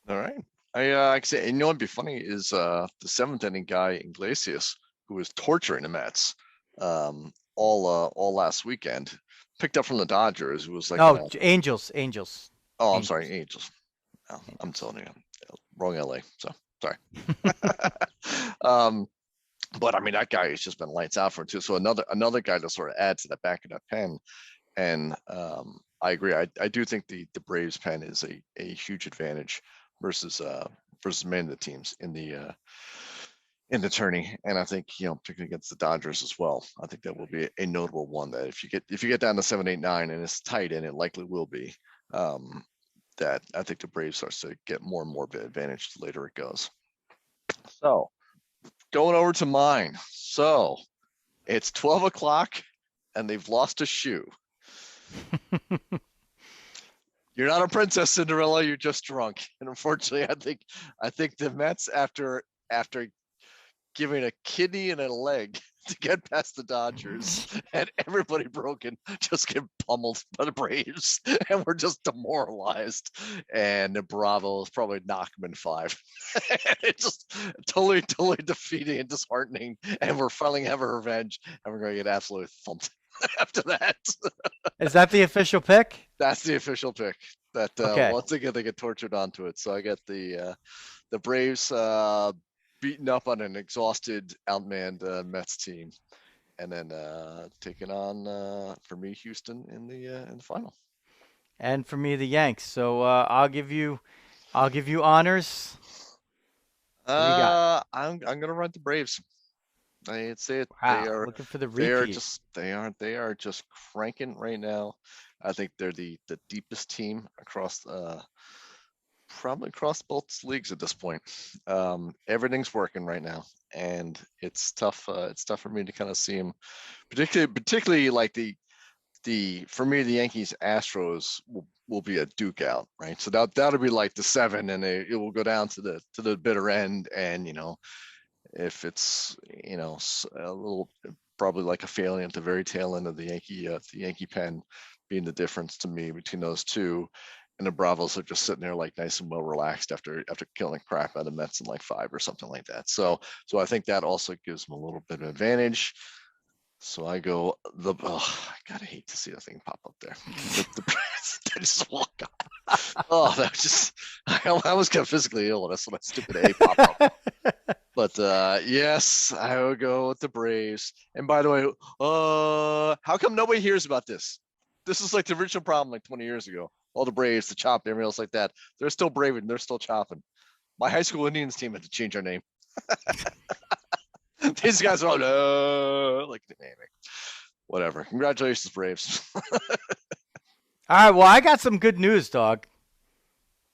All right. I can say, you know what'd be funny is the 7th inning guy Iglesias, who was torturing the Mets all last weekend, picked up from the Dodgers. It was like No, Angels, Angels, oh, I'm sorry, Angels. Angels. Oh, I'm telling you, wrong LA. So sorry. um, but I mean that guy has just been lights out for him too. So another guy to sort of add to the back of that pen. And I agree. I do think the Braves pen is a huge advantage versus many of the teams in the tourney. And I think, particularly against the Dodgers as well, I think that will be a notable one that if you get down to 7, 8, 9 and it's tight, and it likely will be, that I think the Braves starts to get more and more of an advantage the later it goes. So going over to mine. So it's 12 o'clock and they've lost a shoe. You're not a princess Cinderella, you're just drunk. And unfortunately, I think the Mets after giving a kidney and a leg to get past the Dodgers and everybody broken, just get pummeled by the Braves, and we're just demoralized. And the Bravos probably knock them in 5. It's just totally defeating and disheartening. And we're finally having revenge, and we're going to get absolutely thumped after that. Is that the official pick? That's the official pick. That Okay. once again they get tortured onto it. So I get the Braves beaten up on an exhausted, outmanned Mets team, and then taking on for me Houston in the final. And for me, the Yanks. So I'll give you honors. What do you got? I'm gonna run the Braves. I'd say it. Wow, looking for the repeat. They are just cranking right now. I think they're the deepest team across probably across both leagues at this point. Everything's working right now, and it's tough. It's tough for me to kind of see them, particularly like the for me, the Yankees Astros will be a duke out, right? So that'll be like the 7, and it will go down to the bitter end. And if it's a little, probably like a failing at the very tail end of the Yankee pen being the difference to me between those two. And the Bravos are just sitting there like nice and well relaxed after killing crap out of the Mets in like 5 or something like that. So I think that also gives them a little bit of advantage. So I go I gotta hate to see the thing pop up there. They just walk up. Oh, that was just I was kind of physically ill. That's when that stupid A pop up. But yes, I would go with the Braves. And by the way, how come nobody hears about this? This is like the original problem like 20 years ago. All the Braves, the chop, everything else like that. They're still braving. They're still chopping. My high school Indians team had to change our name. These guys are all like whatever. Congratulations, Braves. All right, well, I got some good news, Dawg.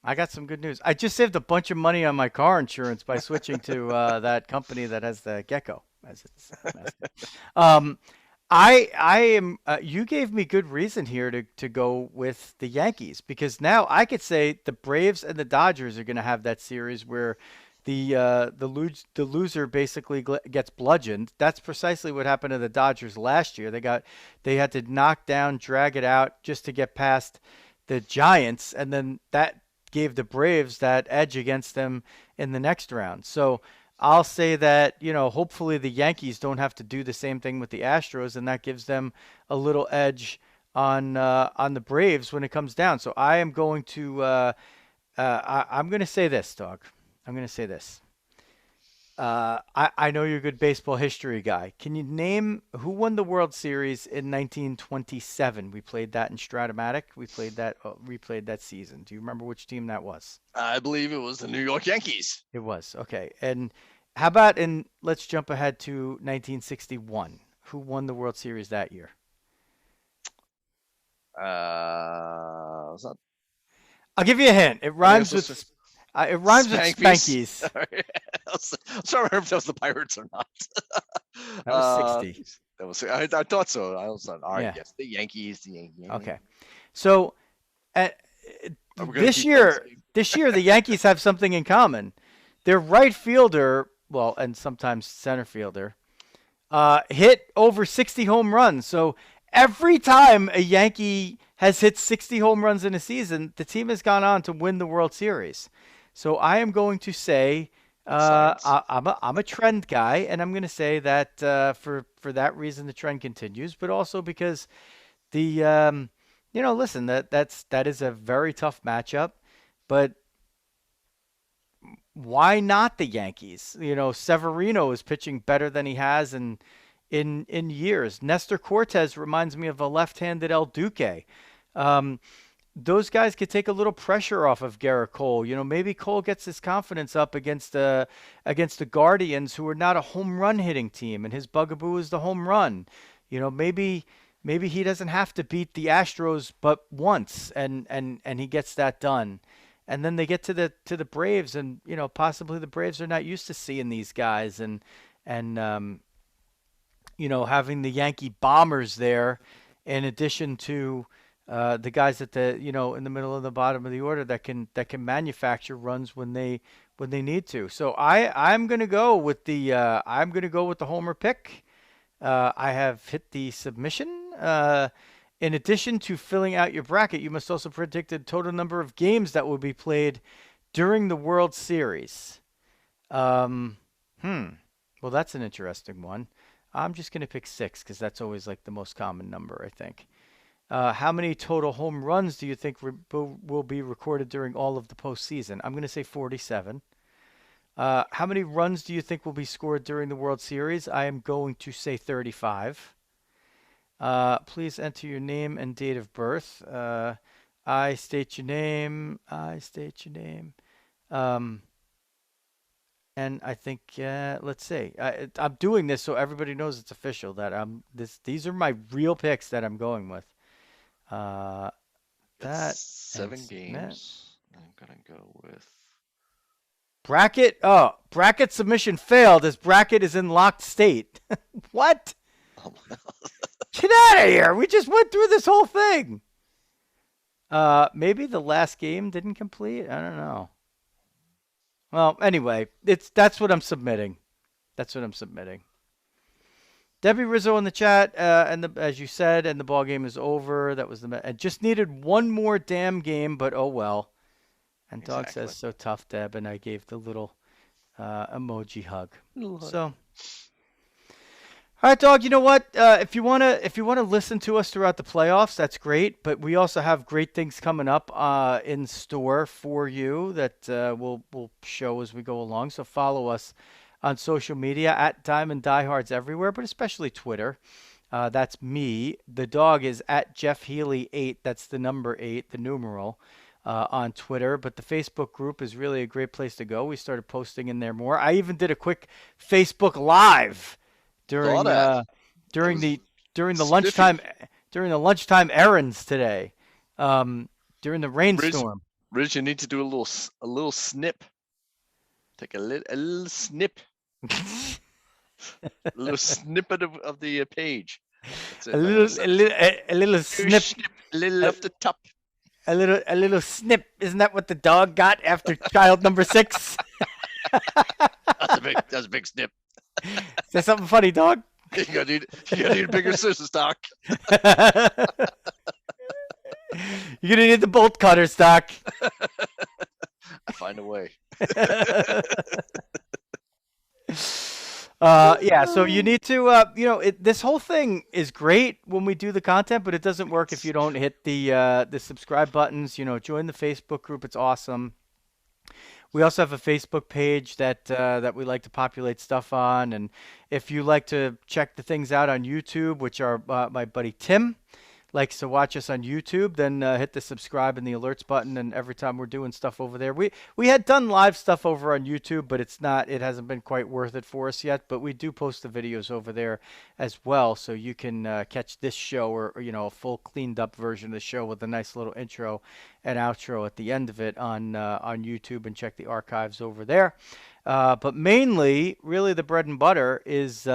I got some good news. I just saved a bunch of money on my car insurance by switching to that company that has the gecko as its mascot. I am. You gave me good reason here to go with the Yankees, because now I could say the Braves and the Dodgers are going to have that series where the loser basically gets bludgeoned. That's precisely what happened to the Dodgers last year. They had to knock down, drag it out just to get past the Giants, and then that gave the Braves that edge against them in the next round. So I'll say that, hopefully the Yankees don't have to do the same thing with the Astros, and that gives them a little edge on the Braves when it comes down. So I am going to I'm going to say this, Dawg. I'm going to say this. I know you're a good baseball history guy. Can you name who won the World Series in 1927? We played that in Stratomatic. We replayed that season. Do you remember which team that was? I believe it was the New York Yankees. It was. Okay. And how about let's jump ahead to 1961. Who won the World Series that year? Was that? I'll give you a hint. It rhymes with Spankies. I was trying to remember if that was the Pirates or not. That was 60. That was. I thought so. I was like, all right, Yeah. yes, the Yankees. Okay. So this year, the Yankees have something in common. Their right fielder, well, and sometimes center fielder, hit over 60 home runs. So every time a Yankee has hit 60 home runs in a season, the team has gone on to win the World Series. So I am going to say I'm a trend guy, and I'm going to say that for that reason the trend continues, but also because listen, that is a very tough matchup, but why not the Yankees? Severino is pitching better than he has in years. Nestor Cortez reminds me of a left-handed El Duque. Those guys could take a little pressure off of Garrett Cole. Maybe Cole gets his confidence up against the Guardians, who are not a home run hitting team, and his bugaboo is the home run. Maybe he doesn't have to beat the Astros but once, and he gets that done. And then they get to the Braves, and possibly the Braves are not used to seeing these guys, and having the Yankee bombers there, in addition to the guys at the in the middle of the bottom of the order that can manufacture runs when they need to. So I'm gonna go with the homer pick. I have hit the submission. In addition to filling out your bracket, you must also predict the total number of games that will be played during the World Series. Well, that's an interesting one. I'm just gonna pick 6 because that's always like the most common number, I think. How many total home runs do you think will be recorded during all of the postseason? I'm going to say 47. How many runs do you think will be scored during the World Series? I am going to say 35. Please enter your name and date of birth. I state your name. And I think, let's see. I'm doing this so everybody knows it's official that these are my real picks that I'm going with. That 7 games. I'm gonna go with bracket. Oh, bracket submission failed as bracket is in locked state. What? Get out of here. We just went through this whole thing. Maybe the last game didn't complete. I don't know. Well, anyway, that's what I'm submitting. That's what I'm submitting. Debbie Rizzo in the chat, as you said, and the ball game is over. That was I just needed one more damn game, but oh well. And Dawg says, so tough, Deb, and I gave the little emoji hug. So, all right, Dawg. You know what? If you wanna listen to us throughout the playoffs, that's great. But we also have great things coming up in store for you that we'll show as we go along. So follow us on social media at Diamond Diehards everywhere, but especially Twitter. That's me. The Dawg is at Jeff Healy 8. That's the number 8, the numeral, on Twitter. But the Facebook group is really a great place to go. We started posting in there more. I even did a quick Facebook Live during the lunchtime errands today. During the rainstorm. Riz, you need to do a little snip. Take a little snip. A little snippet of the page. A little snip. A little off the top. A little snip. Isn't that what the dog got after child number 6? That's a big snip. Is that something funny, Dawg? You gotta need bigger scissors, Doc. You're gonna need the bolt cutters, Doc. I find a way. Yeah, so you need to, this whole thing is great when we do the content, but it doesn't work if you don't hit the subscribe buttons. Join the Facebook group. It's awesome. We also have a Facebook page that we like to populate stuff on, and if you like to check the things out on YouTube, which are my buddy Tim likes to watch us on YouTube, then hit the subscribe and the alerts button, and every time we're doing stuff over there, we had done live stuff over on YouTube, but it hasn't been quite worth it for us yet. But we do post the videos over there as well, so you can catch this show or a full cleaned up version of the show with a nice little intro and outro at the end of it on YouTube, and check the archives over there. But mainly, really, the bread and butter is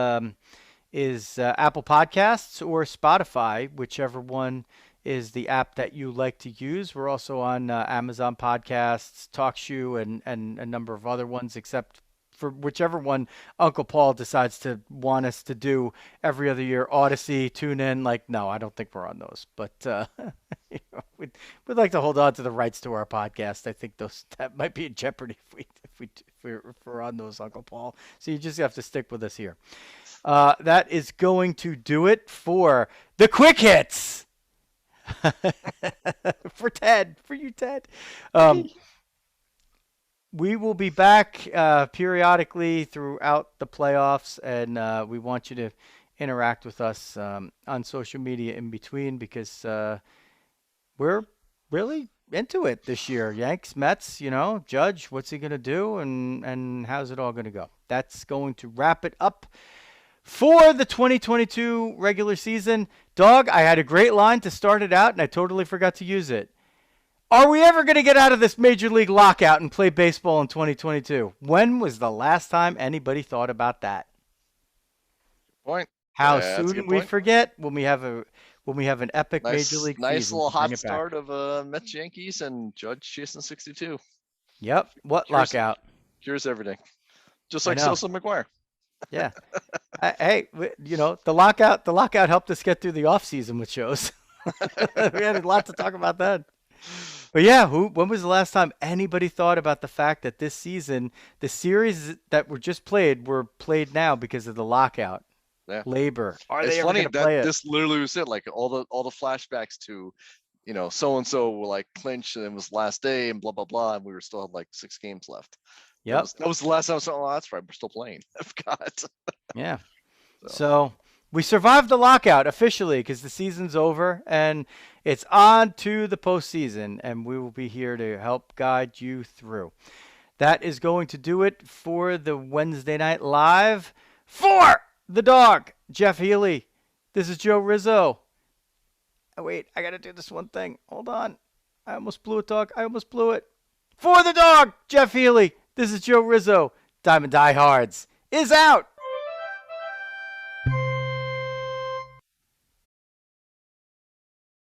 Apple Podcasts or Spotify, whichever one is the app that you like to use. We're also on Amazon Podcasts, TalkShoe, and a number of other ones, except for whichever one Uncle Paul decides to want us to do every other year. Odyssey, TuneIn, no, I don't think we're on those. But we'd like to hold on to the rights to our podcast. I think that might be in jeopardy if we're on those, Uncle Paul. So you just have to stick with us here. That is going to do it for the quick hits. For you, Ted. We will be back periodically throughout the playoffs, and we want you to interact with us on social media in between, because we're really into it this year. Yanks, Mets, Judge, what's he going to do, and how's it all going to go? That's going to wrap it up for the 2022 regular season. Dawg, I had a great line to start it out, and I totally forgot to use it. Are we ever going to get out of this Major League lockout and play baseball in 2022? When was the last time anybody thought about that? Point. How soon we forget when we have an epic Major League season. Nice little hot start of Mets Yankees and Judge chasing 62. Yep. What lockout? Cures everything. Just like Sosa McGuire. Yeah. Hey, the lockout helped us get through the off season with shows. We had a lot to talk about then. But yeah, when was the last time anybody thought about the fact that this season, the series that were just played were played now because of the lockout? Yeah. Labor. It's funny that this literally was it. Like all the flashbacks to, so and so were clinched and it was last day and blah blah blah, and we were still had 6 games left. Yep. That was the last time I saw. Oh, that's right. We're still playing. I forgot. Yeah. So we survived the lockout officially because the season's over and it's on to the postseason, and we will be here to help guide you through. That is going to do it for the Wednesday Night Live. For the Dawg, Jeff Healy. This is Joe Rizzo. Oh, wait, I got to do this one thing. Hold on. I almost blew it, Dawg. I almost blew it. For the Dawg, Jeff Healy. This is Joe Rizzo. Diamond Diehards is out.